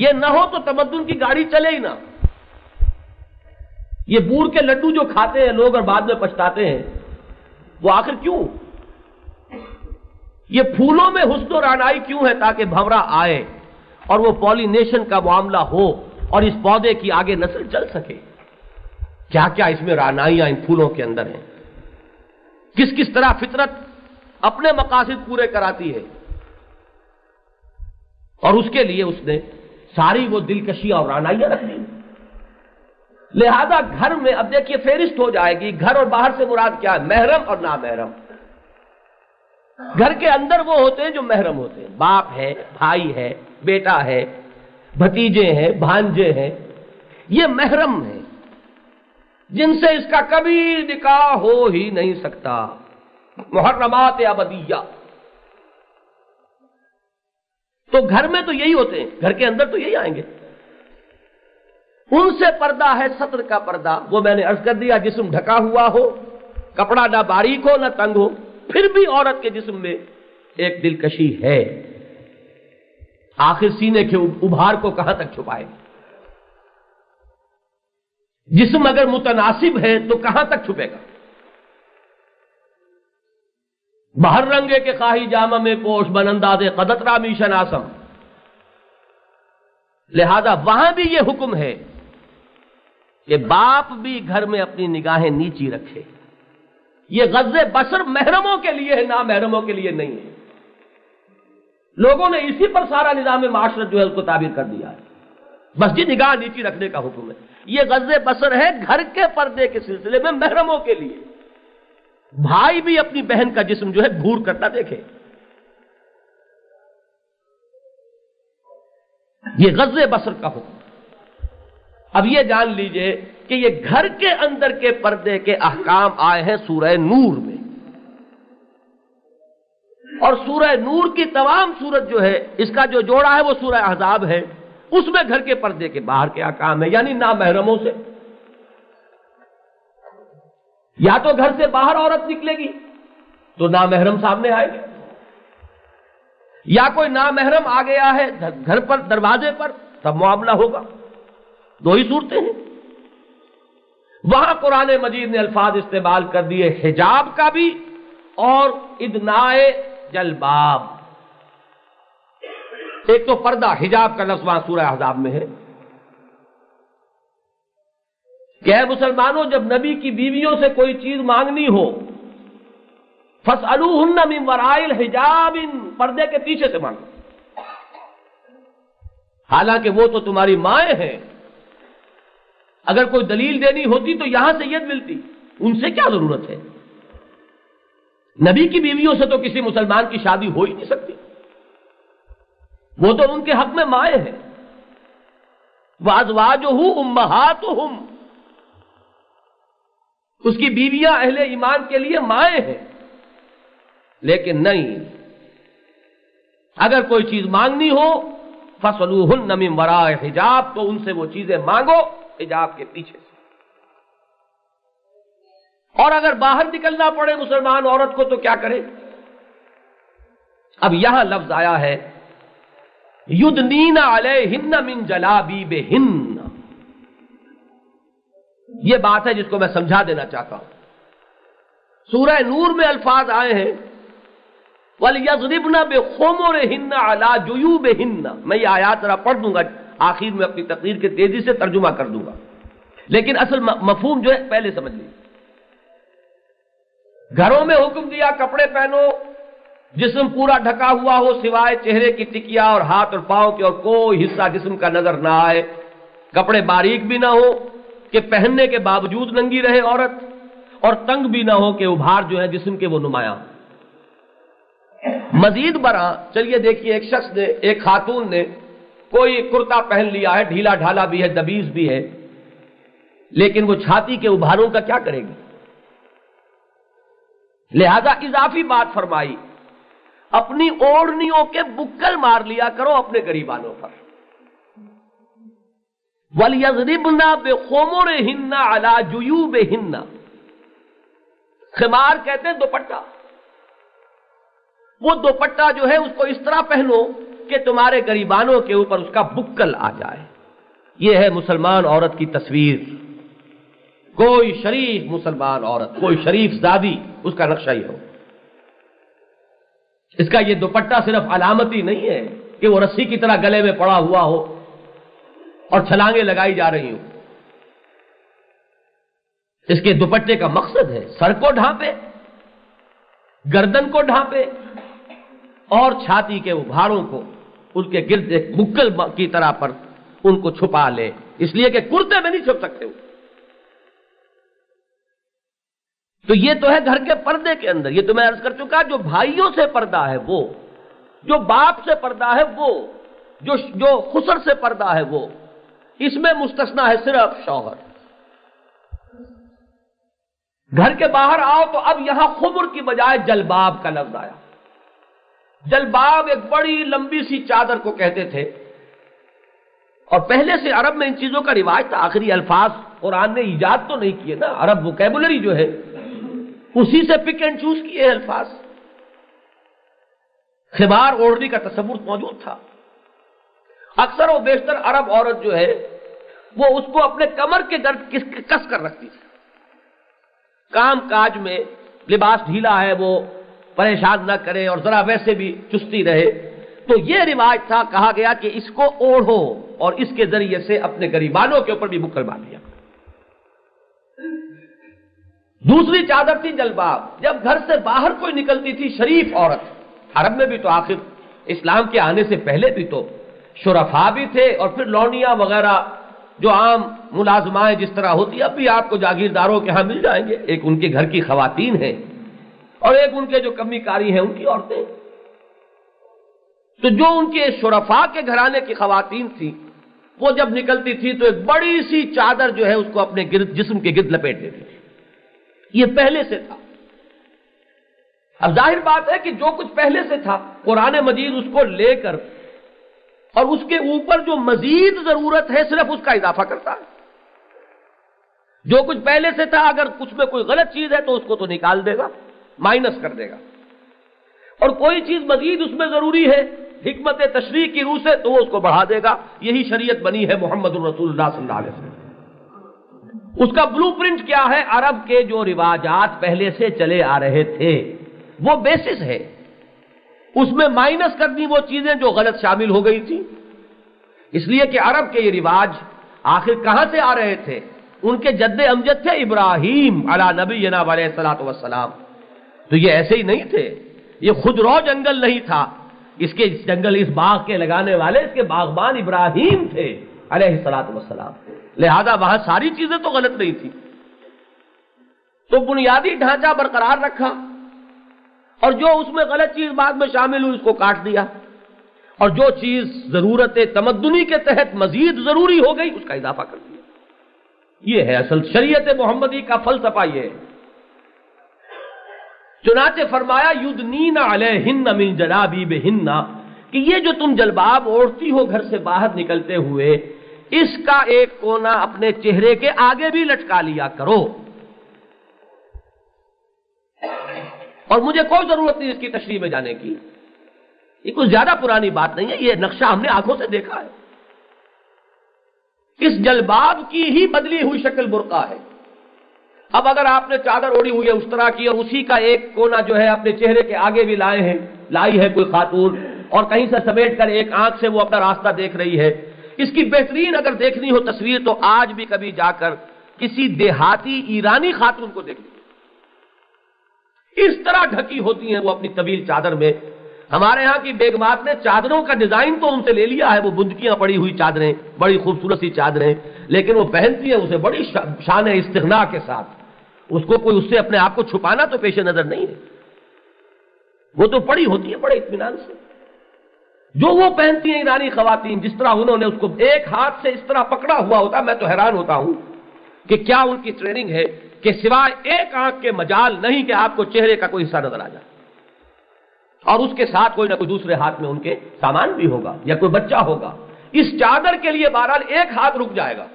یہ نہ ہو تو تمدن کی گاڑی چلے ہی نہ۔ یہ بور کے لڈو جو کھاتے ہیں لوگ اور بعد میں پچھتاتے ہیں، وہ آخر کیوں؟ یہ پھولوں میں حسن و رعنائی کیوں ہے؟ تاکہ بھنورا آئے اور وہ پولینیشن کا معاملہ ہو اور اس پودے کی آگے نسل چل سکے۔ کیا کیا اس میں رعنائیاں ان پھولوں کے اندر ہیں، کس کس طرح فطرت اپنے مقاصد پورے کراتی ہے، اور اس کے لیے اس نے ساری وہ دلکشیاں اور رعنائیاں رکھ دی۔ لہذا گھر میں اب دیکھیے فہرست ہو جائے گی، گھر اور باہر سے مراد کیا ہے؟ محرم اور نامحرم۔ گھر کے اندر وہ ہوتے ہیں جو محرم ہوتے ہیں، باپ ہے، بھائی ہے، بیٹا ہے، بھتیجے ہیں، بھانجے ہیں، یہ محرم ہیں جن سے اس کا کبھی نکاح ہو ہی نہیں سکتا، محرمات ابدیہ۔ تو گھر میں تو یہی ہوتے ہیں، گھر کے اندر تو یہی آئیں گے۔ ان سے پردہ ہے ستر کا پردہ، وہ میں نے عرض کر دیا، جسم ڈھکا ہوا ہو، کپڑا نہ باریک ہو نہ تنگ ہو، پھر بھی عورت کے جسم میں ایک دلکشی ہے۔ آخر سینے کے ابھار کو کہاں تک چھپائے؟ جسم اگر متناسب ہے تو کہاں تک چھپے گا؟ بہر رنگے کے خواہی جامہ میں پوش، بن انداز قدت رامی شناسم۔ لہذا وہاں بھی یہ حکم ہے کہ باپ بھی گھر میں اپنی نگاہیں نیچی رکھے۔ یہ غض بصر محرموں کے لیے ہے، نامحرموں کے لیے نہیں ہے۔ لوگوں نے اسی پر سارا نظام معاشرت جو ہے اس کو تعبیر کر دیا ہے، بس جی نگاہ نیچی رکھنے کا حکم ہے۔ یہ غض بصر ہے گھر کے پردے کے سلسلے میں محرموں کے لیے۔ بھائی بھی اپنی بہن کا جسم جو ہے گھور کرتا دیکھے، یہ غض بصر کا حکم۔ اب یہ جان لیجئے کہ یہ گھر کے اندر کے پردے کے احکام آئے ہیں سورہ نور میں، اور سورہ نور کی تمام سورت جو ہے اس کا جو جوڑا ہے وہ سورہ احزاب ہے، اس میں گھر کے پردے کے باہر کے احکام ہے، یعنی نامحرموں سے۔ یا تو گھر سے باہر عورت نکلے گی تو نامحرم سامنے آئے گے، یا کوئی نامحرم آ گیا ہے گھر پر دروازے پر، تب معاملہ ہوگا۔ دو ہی صورتیں ہیں۔ وہاں قرآن مجید نے الفاظ استعمال کر دیے حجاب کا بھی اور ادنائے جلباب۔ ایک تو پردہ، حجاب کا لفظ وہاں سورہ احزاب میں ہے کہ اے مسلمانوں، جب نبی کی بیویوں سے کوئی چیز مانگنی ہو فَاسْأَلُوهُنَّ مِنْ وَرَاءِ الْحِجَابِ، پردے کے پیچھے سے مانگو، حالانکہ وہ تو تمہاری مائیں ہیں۔ اگر کوئی دلیل دینی ہوتی تو یہاں سے یہ ملتی، ان سے کیا ضرورت ہے؟ نبی کی بیویوں سے تو کسی مسلمان کی شادی ہو ہی نہیں سکتی، وہ تو ان کے حق میں مائیں ہیں۔ وَأَزْوَاجُهُ أُمَّهَاتُهُمْ، اس کی بیویاں اہل ایمان کے لیے مائیں ہیں، لیکن نہیں، اگر کوئی چیز مانگنی ہو فَاسْأَلُوهُنَّ مِنْ وَرَاءِ حِجَاب، تو ان سے وہ چیزیں مانگو حجاب کے پیچھے سے۔ اور اگر باہر نکلنا پڑے مسلمان عورت کو تو کیا کرے؟ اب یہاں لفظ آیا ہے یدنین علیہن من جلابیبہن، یہ بات ہے جس کو میں سمجھا دینا چاہتا ہوں۔ سورہ نور میں الفاظ آئے ہیں وَلْيَضْرِبْنَ بِخُمُرِهِنَّ عَلَى جُيُوبِهِنَّ، میں یہ آیات ذرا پڑھ دوں گا، آخر میں اپنی تقریر کے تیزی سے ترجمہ کر دوں گا، لیکن اصل مفہوم جو ہے پہلے سمجھ لیجیے۔ گھروں میں حکم دیا کپڑے پہنو، جسم پورا ڈھکا ہوا ہو سوائے چہرے کی ٹکیا اور ہاتھ اور پاؤں کے، اور کوئی حصہ جسم کا نظر نہ آئے، کپڑے باریک بھی نہ ہو کہ پہننے کے باوجود ننگی رہے عورت، اور تنگ بھی نہ ہو کہ ابھار جو ہے جسم کے وہ نمایاں۔ مزید برآں چلیے دیکھیے، ایک شخص نے، ایک خاتون نے کوئی کرتا پہن لیا ہے، ڈھیلا ڈھالا بھی ہے، دبیز بھی ہے، لیکن وہ چھاتی کے ابھاروں کا کیا کرے گی؟ لہذا اضافی بات فرمائی، اپنی اوڑھنیوں کے بکل مار لیا کرو اپنے گریبانوں پر۔ وَلْيَضْرِبْنَ بِخُمُرِهِنَّ عَلَى جُيُوبِهِنَّ، خمار کہتے ہیں دوپٹہ، وہ دوپٹہ جو ہے اس کو اس طرح پہنو کہ تمہارے گریبانوں کے اوپر اس کا بکل آ جائے۔ یہ ہے مسلمان عورت کی تصویر، کوئی شریف مسلمان عورت، کوئی شریف زادی، اس کا نقشہ ہی ہو۔ اس کا یہ دوپٹہ صرف علامتی نہیں ہے کہ وہ رسی کی طرح گلے میں پڑا ہوا ہو اور چھلانگیں لگائی جا رہی ہوں۔ اس کے دوپٹے کا مقصد ہے سر کو ڈھانپے، گردن کو ڈھانپے، اور چھاتی کے ابھاروں کو ان کے گرد ایک بکل کی طرح پر ان کو چھپا لے، اس لیے کہ کرتے میں نہیں چھپ سکتے ہو۔ تو یہ تو ہے گھر کے پردے کے اندر، یہ تو میں عرض کر چکا، جو بھائیوں سے پردہ ہے وہ، جو باپ سے پردہ ہے وہ، جو خسر سے پردہ ہے وہ، اس میں مستثنا ہے صرف شوہر۔ گھر کے باہر آؤ تو اب یہاں خمر کی بجائے جلباب کا لفظ آیا۔ جلباب ایک بڑی لمبی سی چادر کو کہتے تھے، اور پہلے سے عرب میں ان چیزوں کا رواج تھا۔ آخری الفاظ قرآن نے ایجاد تو نہیں کیے نا، عرب ووکیبولری جو ہے اسی سے پک اینڈ چوز کیے الفاظ۔ خمار اوڑھنے کا تصور موجود تھا۔ اکثر و بیشتر عرب عورت جو ہے وہ اس کو اپنے کمر کے گرد کس کر رکھتی تھی، کام کاج میں لباس ڈھیلا ہے وہ پریشان نہ کرے اور ذرا ویسے بھی چستی رہے، تو یہ رواج تھا، کہا گیا کہ اس کو اوڑھو اور اس کے ذریعے سے اپنے گریبانوں کے اوپر بھی بکل باندھ دیا۔ دوسری چادر تھی جلباب۔ جب گھر سے باہر کوئی نکلتی تھی شریف عورت، عرب میں بھی تو آخر اسلام کے آنے سے پہلے بھی تو شرفا بھی تھے، اور پھر لونیاں وغیرہ جو عام ملازمائیں جس طرح ہوتی، اب بھی آپ کو جاگیرداروں کے ہاں مل جائیں گے، ایک ان کے گھر کی خواتین ہیں اور ایک ان کے جو کمی کاری ہیں ان کی عورتیں۔ تو جو ان کے شرفاء کے گھرانے کی خواتین تھی وہ جب نکلتی تھی تو ایک بڑی سی چادر جو ہے اس کو اپنے جسم کے گرد لپیٹ دیتی تھی. یہ پہلے سے تھا. اب ظاہر بات ہے کہ جو کچھ پہلے سے تھا قرآن مجید اس کو لے کر اور اس کے اوپر جو مزید ضرورت ہے صرف اس کا اضافہ کرتا ہے. جو کچھ پہلے سے تھا اگر کچھ میں کوئی غلط چیز ہے تو اس کو تو نکال دے گا، مائنس کر دے گا، اور کوئی چیز مزید اس میں ضروری ہے حکمت تشریح کی روح سے تو وہ اس کو بڑھا دے گا. یہی شریعت بنی ہے محمد الرسول اللہ صلی اللہ علیہ وسلم. اس کا بلو پرنٹ کیا ہے؟ عرب کے جو رواجات پہلے سے چلے آ رہے تھے وہ بیسس ہے، اس میں مائنس کرنی وہ چیزیں جو غلط شامل ہو گئی تھی. اس لیے کہ عرب کے یہ رواج آخر کہاں سے آ رہے تھے؟ ان کے جد امجد تھے ابراہیم علی نبینا علیہ الصلوۃ والسلام. تو یہ ایسے ہی نہیں تھے، یہ خود رو جنگل نہیں تھا. اس کے جنگل اس باغ کے لگانے والے اس کے باغبان ابراہیم تھے علیہ الصلوۃ والسلام. لہذا وہاں ساری چیزیں تو غلط نہیں تھی. تو بنیادی ڈھانچہ برقرار رکھا اور جو اس میں غلط چیز بعد میں شامل ہوئی اس کو کاٹ دیا، اور جو چیز ضرورت تمدنی کے تحت مزید ضروری ہو گئی اس کا اضافہ کر دیا. یہ ہے اصل شریعت محمدی کا فلسفہ. یہ ہے چنانچہ فرمایا یدنین علیہن من جلابیبہن کہ یہ جو تم جلباب اوڑھتی ہو گھر سے باہر نکلتے ہوئے اس کا ایک کونا اپنے چہرے کے آگے بھی لٹکا لیا کرو. اور مجھے کوئی ضرورت نہیں اس کی تشریح میں جانے کی، یہ کوئی زیادہ پرانی بات نہیں ہے، یہ نقشہ ہم نے آنکھوں سے دیکھا ہے. اس جلباب کی ہی بدلی ہوئی شکل برقع ہے. اب اگر آپ نے چادر اوڑھی ہوئی ہے اس طرح کی اور اسی کا ایک کونا جو ہے اپنے چہرے کے آگے بھی لائی ہے کوئی خاتون اور کہیں سے سمیٹ کر ایک آنکھ سے وہ اپنا راستہ دیکھ رہی ہے، اس کی بہترین اگر دیکھنی ہو تصویر تو آج بھی کبھی جا کر کسی دیہاتی ایرانی خاتون کو دیکھ لیجیے، اس طرح ڈھکی ہوتی ہیں وہ اپنی طویل چادر میں. ہمارے ہاں کی بیگمات نے چادروں کا ڈیزائن تو ان سے لے لیا ہے، وہ بندکیاں پڑی ہوئی چادریں، بڑی خوبصورت سی چادریں، لیکن وہ پہنتی ہیں اسے بڑی شان استغنا کے ساتھ. اس کو کوئی اس سے اپنے آپ کو چھپانا تو پیش نظر نہیں ہے، وہ تو پڑی ہوتی ہے بڑے اطمینان سے. جو وہ پہنتی ہیں ایرانی خواتین، جس طرح انہوں نے اس کو ایک ہاتھ سے اس طرح پکڑا ہوا ہوتا، میں تو حیران ہوتا ہوں کہ کیا ان کی ٹریننگ ہے کہ سوائے ایک آنکھ کے مجال نہیں کہ آپ کو چہرے کا کوئی حصہ نظر آ جائے، اور اس کے ساتھ کوئی نہ کوئی دوسرے ہاتھ میں ان کے سامان بھی ہوگا یا کوئی بچہ ہوگا. اس چادر کے لیے بہرحال ایک ہاتھ رک جائے گا.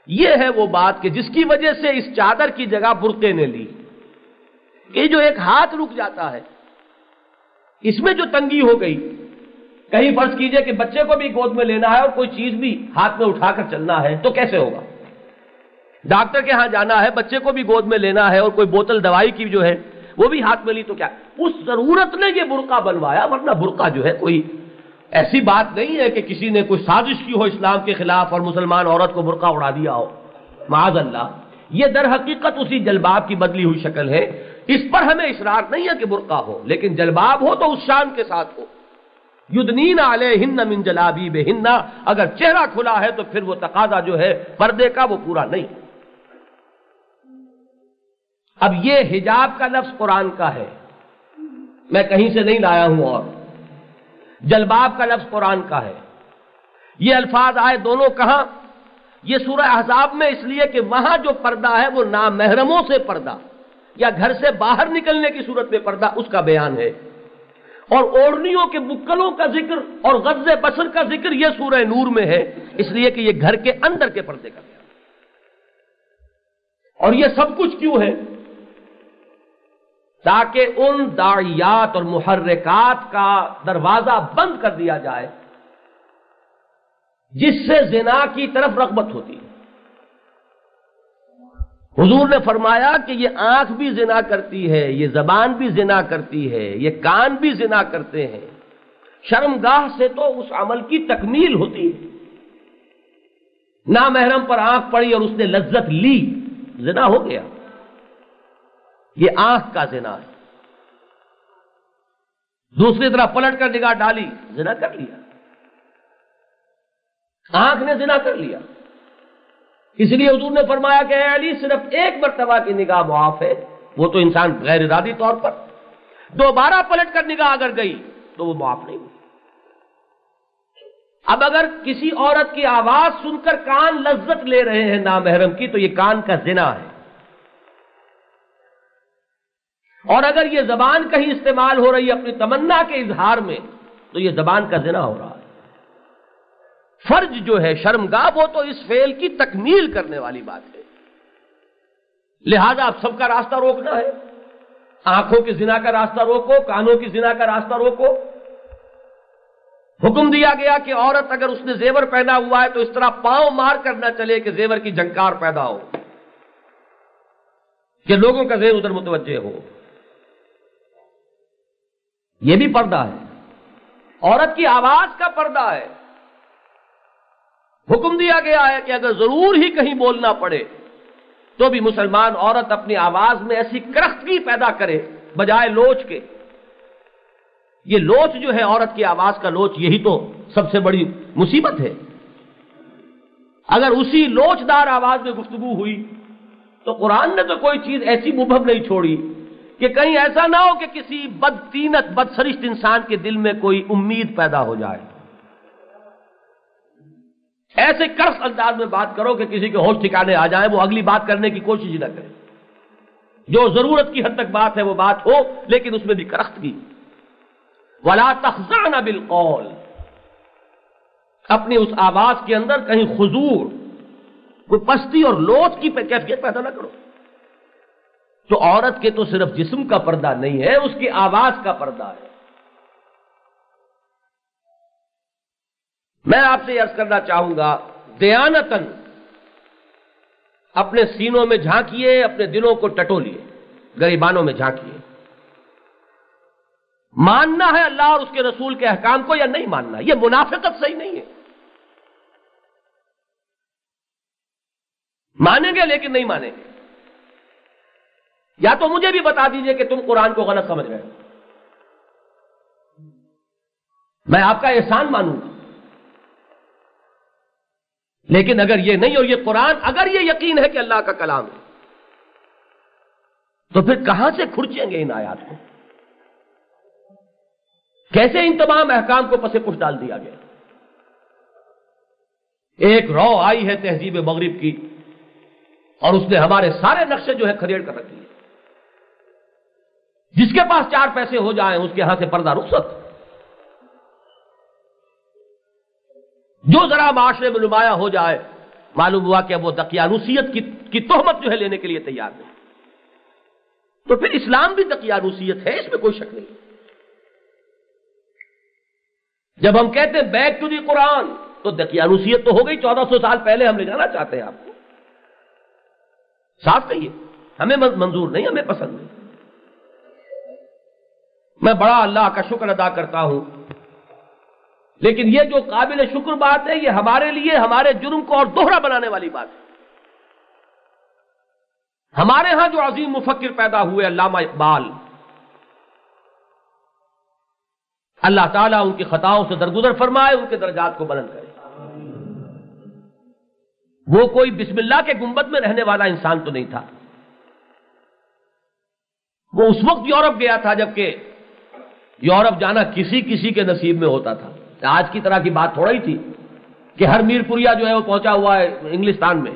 یہ ہے وہ بات کہ جس کی وجہ سے اس چادر کی جگہ برقعے نے لی. یہ جو ایک ہاتھ رک جاتا ہے اس میں جو تنگی ہو گئی، کہیں فرض کیجئے کہ بچے کو بھی گود میں لینا ہے اور کوئی چیز بھی ہاتھ میں اٹھا کر چلنا ہے تو کیسے ہوگا؟ ڈاکٹر کے ہاں جانا ہے، بچے کو بھی گود میں لینا ہے اور کوئی بوتل دوائی کی جو ہے وہ بھی ہاتھ میں لی تو کیا؟ اس ضرورت نے یہ برقع بنوایا، ورنہ برقع جو ہے کوئی ایسی بات نہیں ہے کہ کسی نے کوئی سازش کی ہو اسلام کے خلاف اور مسلمان عورت کو برقع اڑا دیا ہو، معاذ اللہ. یہ در حقیقت اسی جلباب کی بدلی ہوئی شکل ہے. اس پر ہمیں اصرار نہیں ہے کہ برقع ہو، لیکن جلباب ہو تو اس شان کے ساتھ ہو. یدنین علیہن من جلابیبہن، اگر چہرہ کھلا ہے تو پھر وہ تقاضا جو ہے پردے کا وہ پورا نہیں. اب یہ حجاب کا لفظ قرآن کا ہے، میں کہیں سے نہیں لایا ہوں، اور جلباب کا لفظ قرآن کا ہے. یہ الفاظ آئے دونوں کہاں؟ یہ سورہ احزاب میں، اس لیے کہ وہاں جو پردہ ہے وہ نامحرموں سے پردہ یا گھر سے باہر نکلنے کی صورت میں پردہ، اس کا بیان ہے. اور اوڑھنیوں کے بکلوں کا ذکر اور غض بصر کا ذکر یہ سورہ نور میں ہے، اس لیے کہ یہ گھر کے اندر کے پردے کا بیان. اور یہ سب کچھ کیوں ہے؟ تاکہ ان داعیات اور محرکات کا دروازہ بند کر دیا جائے جس سے زنا کی طرف رغبت ہوتی ہے. حضور نے فرمایا کہ یہ آنکھ بھی زنا کرتی ہے، یہ زبان بھی زنا کرتی ہے، یہ کان بھی زنا کرتے ہیں. شرمگاہ سے تو اس عمل کی تکمیل ہوتی ہے. نامحرم پر آنکھ پڑی اور اس نے لذت لی، زنا ہو گیا. یہ آنکھ کا زنا ہے. دوسری طرف پلٹ کر نگاہ ڈالی، زنا کر لیا. آنکھ نے زنا کر لیا. اس لیے حضور نے فرمایا کہ اے علی صرف ایک مرتبہ کی نگاہ معاف ہے، وہ تو انسان غیر ارادی طور پر. دوبارہ پلٹ کر نگاہ اگر گئی تو وہ معاف نہیں ہوتی۔ اب اگر کسی عورت کی آواز سن کر کان لذت لے رہے ہیں نامحرم کی، تو یہ کان کا زنا ہے، اور اگر یہ زبان کہیں استعمال ہو رہی ہے اپنی تمنا کے اظہار میں، تو یہ زبان کا زنا ہو رہا ہے۔ فرج جو ہے شرمگاہ، وہ تو اس فعل کی تکمیل کرنے والی بات ہے، لہذا اب سب کا راستہ روکنا ہے۔ آنکھوں کی زنا کا راستہ روکو، کانوں کی زنا کا راستہ روکو۔ حکم دیا گیا کہ عورت اگر اس نے زیور پہنا ہوا ہے تو اس طرح پاؤں مار کر نہ چلے کہ زیور کی جھنکار پیدا ہو، کہ لوگوں کا ذہن ادھر متوجہ ہو۔ یہ بھی پردہ ہے، عورت کی آواز کا پردہ ہے۔ حکم دیا گیا ہے کہ اگر ضرور ہی کہیں بولنا پڑے تو بھی مسلمان عورت اپنی آواز میں ایسی کرختگی پیدا کرے بجائے لوچ کے۔ یہ لوچ جو ہے، عورت کی آواز کا لوچ، یہی تو سب سے بڑی مصیبت ہے۔ اگر اسی لوچدار آواز میں گفتگو ہوئی تو قرآن نے تو کوئی چیز ایسی مبہم نہیں چھوڑی کہ کہیں ایسا نہ ہو کہ کسی بدطینت بدسرشت انسان کے دل میں کوئی امید پیدا ہو جائے۔ ایسے کرس انداز میں بات کرو کہ کسی کے ہوش ٹھکانے آ جائے، وہ اگلی بات کرنے کی کوشش ہی نہ کرے۔ جو ضرورت کی حد تک بات ہے وہ بات ہو، لیکن اس میں بھی کرختگی۔ وَلَا تَخْضَعْنَ بِالْقَوْلِ، اپنی اس آواز کے اندر کہیں خضوع، کوئی پستی اور لوچ کی کیفیت پیدا نہ کرو۔ تو عورت کے تو صرف جسم کا پردہ نہیں ہے، اس کی آواز کا پردہ ہے۔ میں آپ سے عرض کرنا چاہوں گا، دیانتاً اپنے سینوں میں جھانکیے، اپنے دلوں کو ٹٹولیے، گریبانوں میں جھانکیے۔ ماننا ہے اللہ اور اس کے رسول کے احکام کو یا نہیں ماننا، یہ منافقت صحیح نہیں ہے۔ مانیں گے لیکن نہیں مانیں گے، یا تو مجھے بھی بتا دیجئے کہ تم قرآن کو غلط سمجھ رہے ہو، میں آپ کا احسان مانوں گا۔ لیکن اگر یہ نہیں، اور یہ قرآن اگر یہ یقین ہے کہ اللہ کا کلام ہے، تو پھر کہاں سے کھرچیں گے ان آیات کو؟ کیسے ان تمام احکام کو پس پش ڈال دیا گیا؟ ایک رو آئی ہے تہذیب مغرب کی، اور اس نے ہمارے سارے نقشے جو ہے کھریڑ کر رکھ لیے۔ جس کے پاس 4 پیسے ہو جائیں اس کے ہاں سے پردہ رخصت۔ جو ذرا معاشرے میں نمایاں ہو جائے، معلوم ہوا کہ وہ دقیانوسیت کی تہمت جو ہے لینے کے لیے تیار نہیں۔ تو پھر اسلام بھی دقیانوسیت ہے، اس میں کوئی شک نہیں۔ جب ہم کہتے ہیں بیک ٹو دی قرآن، تو دقیانوسیت تو ہو گئی، 1400 سال پہلے ہم لے جانا چاہتے ہیں آپ کو۔ صاف کہیے، ہمیں منظور نہیں، ہمیں پسند نہیں۔ میں بڑا اللہ کا شکر ادا کرتا ہوں، لیکن یہ جو قابل شکر بات ہے، یہ ہمارے لیے ہمارے جرم کو اور دوہرا بنانے والی بات ہے۔ ہمارے ہاں جو عظیم مفکر پیدا ہوئے، علامہ اقبال، اللہ تعالیٰ ان کی خطاؤں سے درگزر فرمائے، ان کے درجات کو بلند کرے۔ وہ کوئی بسم اللہ کے گنبد میں رہنے والا انسان تو نہیں تھا۔ وہ اس وقت یورپ گیا تھا جبکہ یورپ جانا کسی کسی کے نصیب میں ہوتا تھا۔ آج کی طرح کی بات تھوڑا ہی تھی کہ ہر میر پوریا جو ہے وہ پہنچا ہوا ہے انگلستان میں۔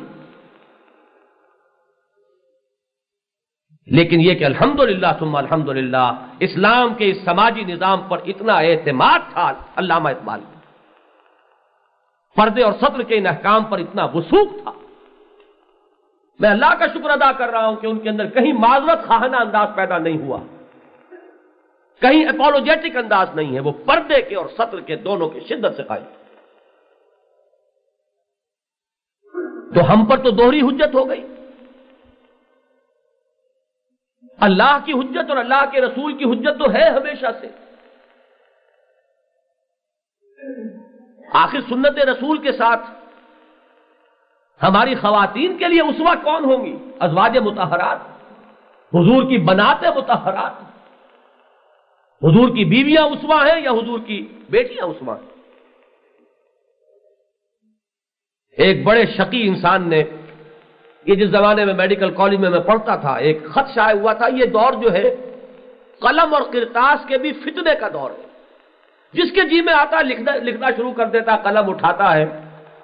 لیکن یہ کہ الحمدللہ ثم الحمدللہ، اسلام کے اس سماجی نظام پر اتنا اعتماد تھا علامہ اقبال، پردے اور سطر کے ان احکام پر اتنا وثوق تھا۔ میں اللہ کا شکر ادا کر رہا ہوں کہ ان کے اندر کہیں معذرت خواہانہ انداز پیدا نہیں ہوا، کہیں اپولوجیٹک انداز نہیں ہے، وہ پردے کے اور سطر کے دونوں کی شدت سے قائم۔ تو ہم پر تو دوہری حجت ہو گئی، اللہ کی حجت اور اللہ کے رسول کی حجت تو ہے ہمیشہ سے۔ آخر سنت رسول کے ساتھ ہماری خواتین کے لیے اسوہ کون ہوں گی؟ ازواج مطہرات، حضور کی بنات مطہرات۔ حضور کی بیویاں اسوہ ہیں یا حضور کی بیٹیاں اسوہ ہیں؟ ایک بڑے شقی انسان نے، یہ جس زمانے میں میڈیکل کالج میں پڑھتا تھا، ایک خط شائع ہوا تھا، یہ دور جو ہے قلم اور کرتاس کے بھی فتنے کا دور ہے۔ جس کے جی میں آتا لکھنا شروع کر دیتا، قلم اٹھاتا ہے،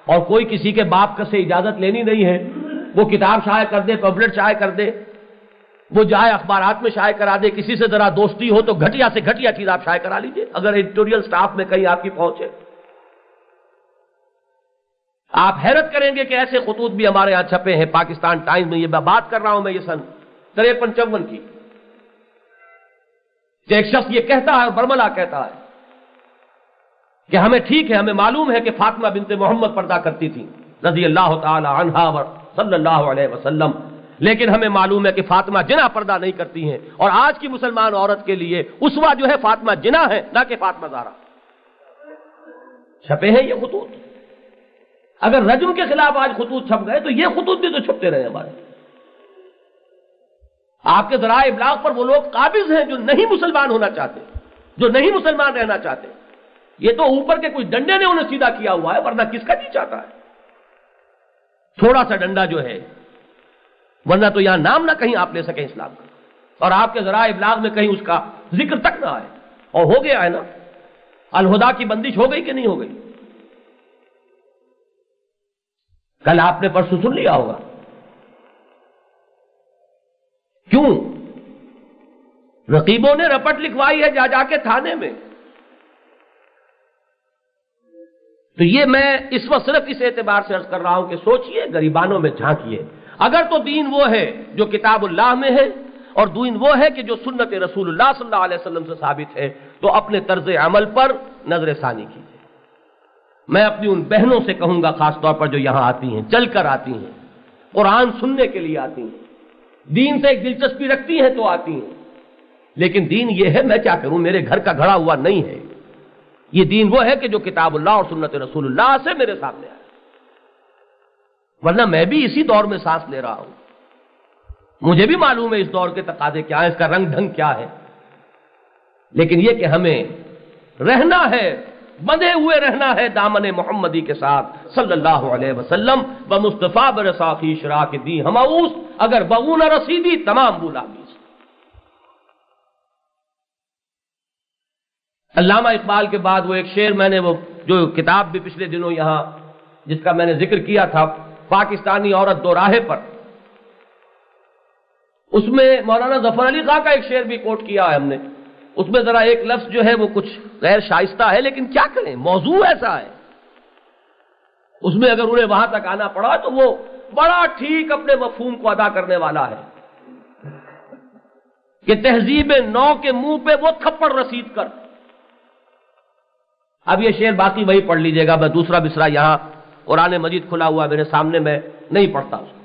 اور کوئی کسی کے باپ کا سے اجازت لینی نہیں ہے، وہ کتاب شائع کر دے، پمفلٹ شائع کر دے، وہ جائے اخبارات میں شائع کرا دے، کسی سے ذرا دوستی ہو تو گھٹیا سے گھٹیا چیز آپ شائع کرا لیجئے، اگر ایڈیٹوریل سٹاف میں کہیں آپ کی پہنچے۔ آپ حیرت کریں گے کہ ایسے خطوط بھی ہمارے ہاں چھپے ہیں پاکستان ٹائمز میں۔ یہ میں بات کر رہا ہوں میں یہ سن 53-54 کی، کہ ایک شخص یہ کہتا ہے اور برملا کہتا ہے کہ ہمیں ٹھیک ہے، ہمیں معلوم ہے کہ فاطمہ بنت محمد پردہ کرتی تھی رضی اللہ تعالی عنہا و صلی اللہ علیہ وسلم، لیکن ہمیں معلوم ہے کہ فاطمہ جنا پردہ نہیں کرتی ہیں، اور آج کی مسلمان عورت کے لیے اسوہ جو ہے فاطمہ جنا ہے، نہ کہ فاطمہ زہرا۔ چھپے ہیں یہ خطوط۔ اگر رجم کے خلاف آج خطوط چھپ گئے تو یہ خطوط بھی تو چھپتے رہے ہمارے۔ آپ کے ذرائع ابلاغ پر وہ لوگ قابض ہیں جو نہیں مسلمان ہونا چاہتے، جو نہیں مسلمان رہنا چاہتے۔ یہ تو اوپر کے کوئی ڈنڈے نے انہیں سیدھا کیا ہوا ہے، ورنہ کس کا جی چاہتا ہے؟ تھوڑا سا ڈنڈا جو ہے، ورنہ تو یہاں نام نہ کہیں آپ لے سکیں اسلام کا، اور آپ کے ذرائع ابلاغ میں کہیں اس کا ذکر تک نہ آئے، اور ہو گیا ہے نا، الہدا کی بندش ہو گئی کہ نہیں ہو گئی؟ کل آپ نے پرسوں سن لیا ہوگا، کیوں رقیبوں نے رپٹ لکھوائی ہے جا کے تھانے میں۔ تو یہ میں اس وقت صرف اس اعتبار سے عرض کر رہا ہوں کہ سوچئے، غریبانوں میں جھانکیے۔ اگر تو دین وہ ہے جو کتاب اللہ میں ہے، اور دین وہ ہے کہ جو سنت رسول اللہ صلی اللہ علیہ وسلم سے ثابت ہے، تو اپنے طرز عمل پر نظر ثانی کیجیے۔ میں اپنی ان بہنوں سے کہوں گا خاص طور پر جو یہاں آتی ہیں، چل کر آتی ہیں، قرآن سننے کے لیے آتی ہیں، دین سے ایک دلچسپی رکھتی ہیں تو آتی ہیں، لیکن دین یہ ہے، میں کیا کروں، میرے گھر کا گھڑا ہوا نہیں ہے۔ یہ دین وہ ہے کہ جو کتاب اللہ اور سنت رسول اللہ سے میرے سامنے آئے، ورنہ میں بھی اسی دور میں سانس لے رہا ہوں، مجھے بھی معلوم ہے اس دور کے تقاضے کیا ہیں، اس کا رنگ ڈھنگ کیا ہے، لیکن یہ کہ ہمیں رہنا ہے، بندھے ہوئے رہنا ہے دامن محمدی کے ساتھ صلی اللہ علیہ وسلم۔ بمصطفیٰ برساخی شراک دی ہماؤس، اگر بغون رسیدی تمام بولا بیس۔ علامہ اقبال کے بعد وہ ایک شعر میں نے وہ جو کتاب بھی پچھلے دنوں یہاں جس کا میں نے ذکر کیا تھا، پاکستانی عورت دو راہے پر، اس میں مولانا ظفر علی خان کا ایک شعر بھی کوٹ کیا ہے ہم نے۔ اس میں ذرا ایک لفظ جو ہے وہ کچھ غیر شائستہ ہے، لیکن کیا کریں، موضوع ایسا ہے، اس میں اگر انہیں وہاں تک آنا پڑا تو وہ بڑا ٹھیک اپنے مفہوم کو ادا کرنے والا ہے کہ تہذیب نو کے منہ پہ وہ تھپڑ رسید کر۔ اب یہ شعر باقی وہی پڑھ لیجئے گا، میں دوسرا مصرع یہاں قرآن مجید کھلا ہوا میرے سامنے، میں نہیں پڑھتا اس کو،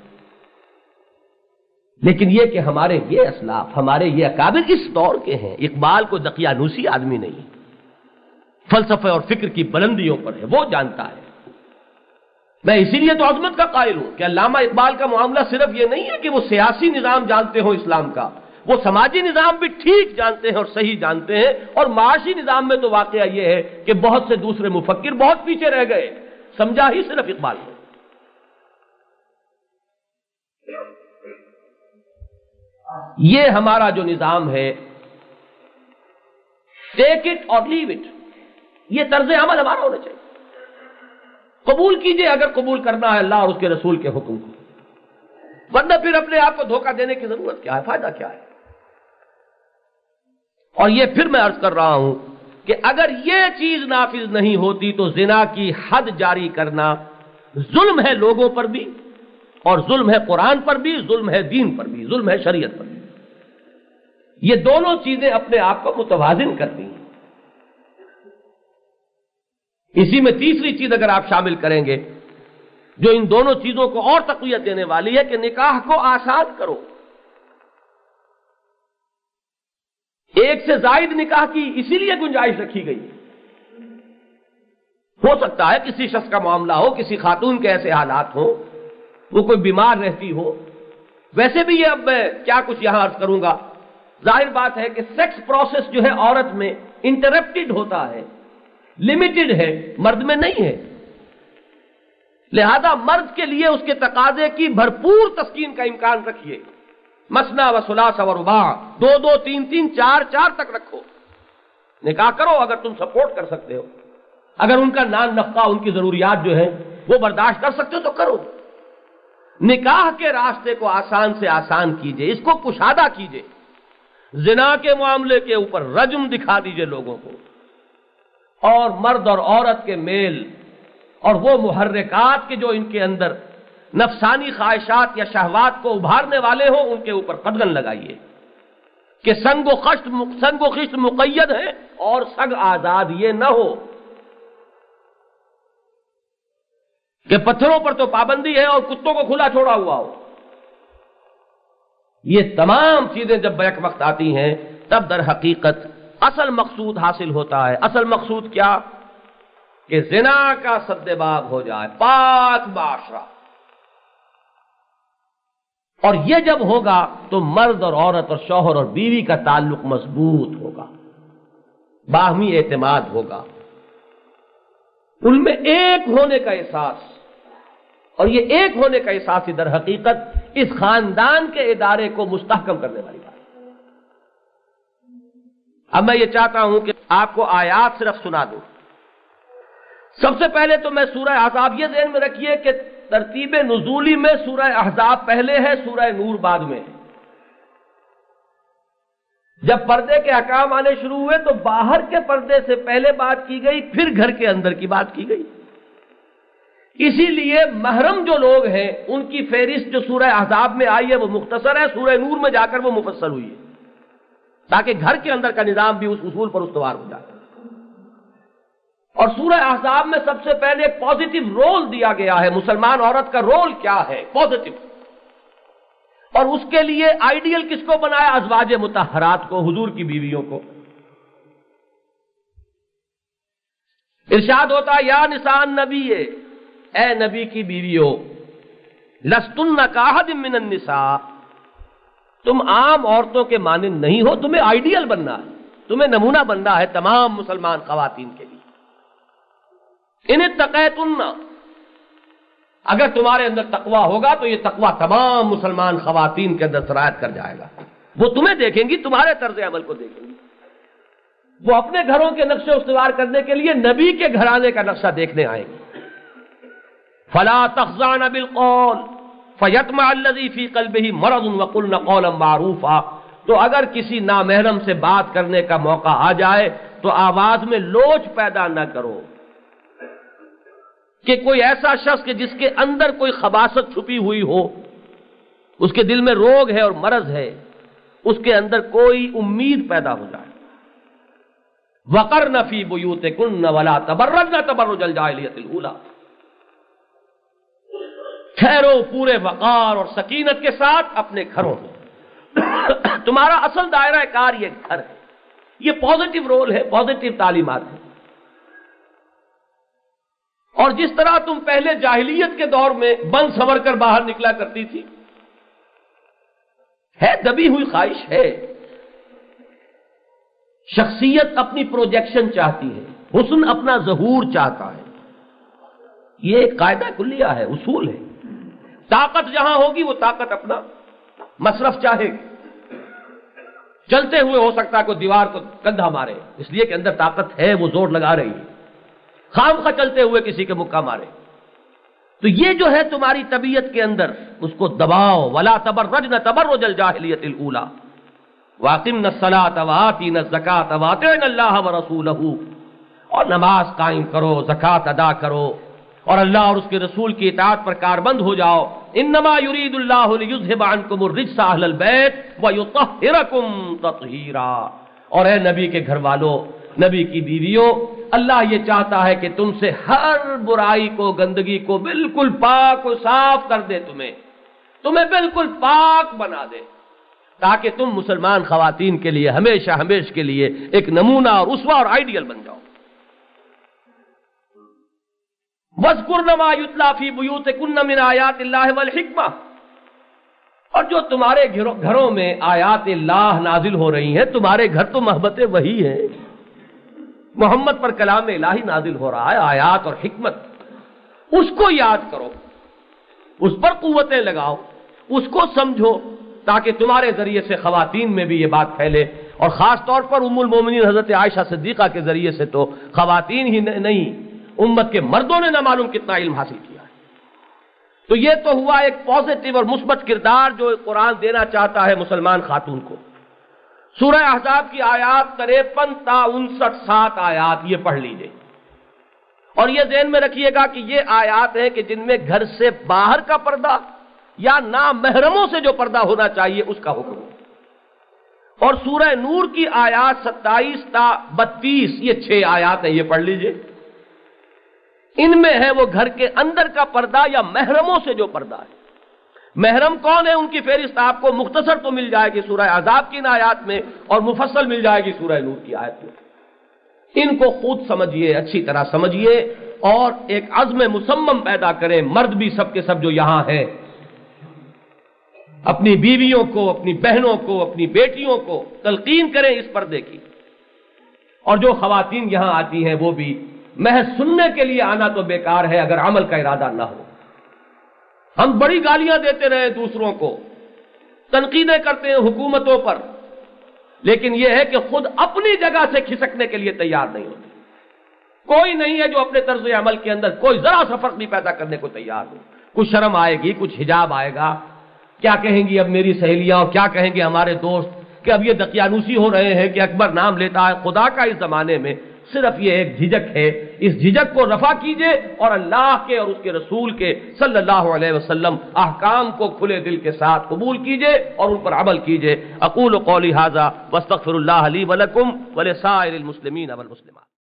لیکن یہ کہ ہمارے یہ اسلاف، ہمارے یہ اکابر اس دور کے ہیں۔ اقبال کو دقیانوسی آدمی نہیں، فلسفے اور فکر کی بلندیوں پر ہے، وہ جانتا ہے۔ میں اسی لیے تو عظمت کا قائل ہوں کہ علامہ اقبال کا معاملہ صرف یہ نہیں ہے کہ وہ سیاسی نظام جانتے ہوں اسلام کا، وہ سماجی نظام بھی ٹھیک جانتے ہیں اور صحیح جانتے ہیں، اور معاشی نظام میں تو واقعہ یہ ہے کہ بہت سے دوسرے مفکر بہت پیچھے رہ گئے، سمجھا ہی صرف اقبال کو۔ یہ ہمارا جو نظام ہے، ٹیک اٹ اور لیو اٹ، یہ طرز عمل ہمارا ہونا چاہیے۔ قبول کیجئے اگر قبول کرنا ہے اللہ اور اس کے رسول کے حکم کو، ورنہ پھر اپنے آپ کو دھوکہ دینے کی ضرورت کیا ہے، فائدہ کیا ہے؟ اور یہ پھر میں عرض کر رہا ہوں کہ اگر یہ چیز نافذ نہیں ہوتی تو زنا کی حد جاری کرنا ظلم ہے لوگوں پر بھی، اور ظلم ہے قرآن پر بھی، ظلم ہے دین پر بھی، ظلم ہے شریعت پر بھی۔ یہ دونوں چیزیں اپنے آپ کو متوازن کرتی ہیں۔ اسی میں تیسری چیز اگر آپ شامل کریں گے جو ان دونوں چیزوں کو اور تقویت دینے والی ہے کہ نکاح کو آسان کرو۔ ایک سے زائد نکاح کی اسی لیے گنجائش رکھی گئی، ہو سکتا ہے کسی شخص کا معاملہ ہو، کسی خاتون کے ایسے حالات ہوں، وہ کوئی بیمار رہتی ہو۔ ویسے بھی یہ اب میں کیا کچھ یہاں عرض کروں گا، ظاہر بات ہے کہ سیکس پروسیس جو ہے عورت میں انٹرپٹڈ ہوتا ہے، لمیٹڈ ہے، مرد میں نہیں ہے، لہذا مرد کے لیے اس کے تقاضے کی بھرپور تسکین کا امکان رکھیے۔ مثنی و ثلاث و رباع، دو دو تین تین چار چار تک رکھو، نکاح کرو اگر تم سپورٹ کر سکتے ہو، اگر ان کا نان نفقہ، ان کی ضروریات جو ہیں وہ برداشت کر سکتے ہو تو کرو۔ نکاح کے راستے کو آسان سے آسان کیجئے، اس کو کشادہ کیجئے، زنا کے معاملے کے اوپر رجم دکھا دیجئے لوگوں کو، اور مرد اور عورت کے میل اور وہ محرکات کے جو ان کے اندر نفسانی خواہشات یا شہوات کو ابھارنے والے ہوں ان کے اوپر قدغن لگائیے کہ سنگ و خشت مقید ہے اور سگ آزاد یہ نہ ہو کہ پتھروں پر تو پابندی ہے اور کتوں کو کھلا چھوڑا ہوا ہو۔ یہ تمام چیزیں جب بیک وقت آتی ہیں تب در حقیقت اصل مقصود حاصل ہوتا ہے۔ اصل مقصود کیا؟ کہ زنا کا سد باب ہو جائے، پاک معاشرہ، اور یہ جب ہوگا تو مرد اور عورت اور شوہر اور بیوی کا تعلق مضبوط ہوگا، باہمی اعتماد ہوگا، ان میں ایک ہونے کا احساس، اور یہ ایک ہونے کا احساس ہی در حقیقت اس خاندان کے ادارے کو مستحکم کرنے والی بات ہے۔ اب میں یہ چاہتا ہوں کہ آپ کو آیات صرف سنا دوں۔ سب سے پہلے تو میں سورہ احزاب، یہ ذہن میں رکھیے کہ ترتیب نزولی میں سورہ احزاب پہلے ہے، سورہ نور بعد میں ہے۔ جب پردے کے احکام آنے شروع ہوئے تو باہر کے پردے سے پہلے بات کی گئی، پھر گھر کے اندر کی بات کی گئی۔ اسی لیے محرم جو لوگ ہیں ان کی فہرست جو سورہ احزاب میں آئی ہے وہ مختصر ہے، سورہ نور میں جا کر وہ مفصل ہوئی ہے، تاکہ گھر کے اندر کا نظام بھی اس اصول پر استوار ہو جائے۔ اور سورہ احزاب میں سب سے پہلے ایک پازیٹو رول دیا گیا ہے، مسلمان عورت کا رول کیا ہے، پازیٹو، اور اس کے لیے آئیڈیل کس کو بنایا؟ ازواج مطہرات کو، حضور کی بیویوں کو۔ ارشاد ہوتا یا نساء النبی، اے نبی کی بیویوں، لستن کاحد من النساء، تم عام عورتوں کے مانند نہیں ہو، تمہیں آئیڈیل بننا ہے، تمہیں نمونہ بننا ہے تمام مسلمان خواتین کے لیے۔ ان اتقیتن، اگر تمہارے اندر تقوی ہوگا تو یہ تقوی تمام مسلمان خواتین کے اندر سرایت کر جائے گا، وہ تمہیں دیکھیں گی، تمہارے طرز عمل کو دیکھیں گی، وہ اپنے گھروں کے نقشے استوار کرنے کے لیے نبی کے گھرانے کا نقشہ دیکھنے آئیں گے۔ فلا تخضعن بالقول فیطمع الذی فی قلبہ مرض وقلن قولا معروفا، تو اگر کسی نامحرم سے بات کرنے کا موقع آ جائے تو آواز میں لوچ پیدا نہ کرو، کہ کوئی ایسا شخص کہ جس کے اندر کوئی خباثت چھپی ہوئی ہو، اس کے دل میں روگ ہے اور مرض ہے، اس کے اندر کوئی امید پیدا ہو جائے۔ وقرن فی بیوتکن ولا تبرجن تبرج الجاہلیۃ الاولی، ٹھہرو پورے وقار اور سکینت کے ساتھ اپنے گھروں میں، تمہارا اصل دائرہ کار یہ گھر ہے، یہ پازیٹو رول ہے، پازیٹو تعلیمات ہے۔ اور جس طرح تم پہلے جاہلیت کے دور میں بن سنور کر باہر نکلا کرتی تھی، ہے دبی ہوئی خواہش ہے، شخصیت اپنی پروجیکشن چاہتی ہے، حسن اپنا ظہور چاہتا ہے، یہ ایک قاعدہ کلیہ ہے، اصول ہے۔ طاقت جہاں ہوگی وہ طاقت اپنا مصرف چاہے گی، چلتے ہوئے ہو سکتا ہے کوئی دیوار کو کندھا مارے، اس لیے کہ اندر طاقت ہے، وہ زور لگا رہی ہے، خام خواہ چلتے ہوئے کسی کے مکہ مارے، تو یہ جو ہے تمہاری طبیعت کے اندر، اس کو دباؤ۔ ولا تبرجن تبرج الجاہلیۃ الاولی واقمن الصلاۃ وآتین الزکاۃ واطعن اللہ ورسولہ، اور نماز قائم کرو، زکوٰۃ ادا کرو، اور اللہ اور اس کے رسول کی اطاعت پر کاربند ہو جاؤ۔ انما یرید اللہ لیذھب عنکم الرجس اہل البیت ویطہرکم تطہیرا، اور اے نبی کے گھر والوں، نبی کی بیویوں، اللہ یہ چاہتا ہے کہ تم سے ہر برائی کو، گندگی کو بالکل پاک و صاف کر دے، تمہیں بالکل پاک بنا دے، تاکہ تم مسلمان خواتین کے لیے ہمیشہ ہمیشہ کے لیے ایک نمونہ اور اسوہ اور آئیڈیل بن جاؤ۔ وَاذْكُرْنَ مَا يُتْلَىٰ فِي بُيُوتِكُنَّ مِنْ آيَاتِ اللَّهِ وَالْحِكْمَةِ، اور جو تمہارے گھروں میں آیات اللہ نازل ہو رہی ہیں، تمہارے گھر تو محبت وحی ہے، محمد پر کلام الہی نازل ہو رہا ہے، آیات اور حکمت، اس کو یاد کرو، اس پر قوتیں لگاؤ، اس کو سمجھو، تاکہ تمہارے ذریعے سے خواتین میں بھی یہ بات پھیلے اور خاص طور پر ام المومنین حضرت عائشہ صدیقہ کے ذریعے سے تو خواتین ہی نہیں امت کے مردوں نے نہ معلوم کتنا علم حاصل کیا ہے۔ تو یہ تو ہوا ایک پازیٹو اور مثبت کردار جو قرآن دینا چاہتا ہے مسلمان خاتون کو۔ سورہ احزاب کی آیات 53 تا 59 7 آیات یہ پڑھ لیجئے، اور یہ ذہن میں رکھیے گا کہ یہ آیات ہیں کہ جن میں گھر سے باہر کا پردہ یا نامحرموں سے جو پردہ ہونا چاہیے اس کا حکم ہے۔ اور سورہ نور کی آیات 27 تا 32 یہ 6 آیات ہیں، یہ پڑھ لیجئے۔ ان میں ہے وہ گھر کے اندر کا پردہ یا محرموں سے جو پردہ ہے۔ محرم کون ہے ان کی فہرست آپ کو مختصر تو مل جائے گی سورہ احزاب کی ان آیات میں، اور مفصل مل جائے گی سورہ نور کی آیت میں۔ ان کو خود سمجھیے، اچھی طرح سمجھیے، اور ایک عزم مصمم پیدا کریں، مرد بھی سب کے سب جو یہاں ہیں، اپنی بیویوں کو، اپنی بہنوں کو، اپنی بیٹیوں کو تلقین کریں اس پردے کی، اور جو خواتین یہاں آتی ہیں وہ بھی محض سننے کے لیے آنا تو بیکار ہے اگر عمل کا ارادہ نہ ہو۔ ہم بڑی گالیاں دیتے رہے دوسروں کو، تنقیدیں کرتے ہیں حکومتوں پر، لیکن یہ ہے کہ خود اپنی جگہ سے کھسکنے کے لیے تیار نہیں ہوتے۔ کوئی نہیں ہے جو اپنے طرز عمل کے اندر کوئی ذرا سا فرق نہیں پیدا کرنے کو تیار ہو۔ کچھ شرم آئے گی، کچھ حجاب آئے گا، کیا کہیں گی اب میری سہیلیاں، اور کیا کہیں گے ہمارے دوست کہ اب یہ دقیانوسی ہو رہے ہیں کہ اکبر نام لیتا ہے خدا کا اس زمانے میں۔ صرف یہ ایک جھجک ہے، اس جھجک کو رفع کیجئے اور اللہ کے اور اس کے رسول کے صلی اللہ علیہ وسلم احکام کو کھلے دل کے ساتھ قبول کیجئے اور ان پر عمل کیجئے۔ اقول قولی ھذا واستغفر اللہ لی ولکم ولسائر المسلمین والمسلمات۔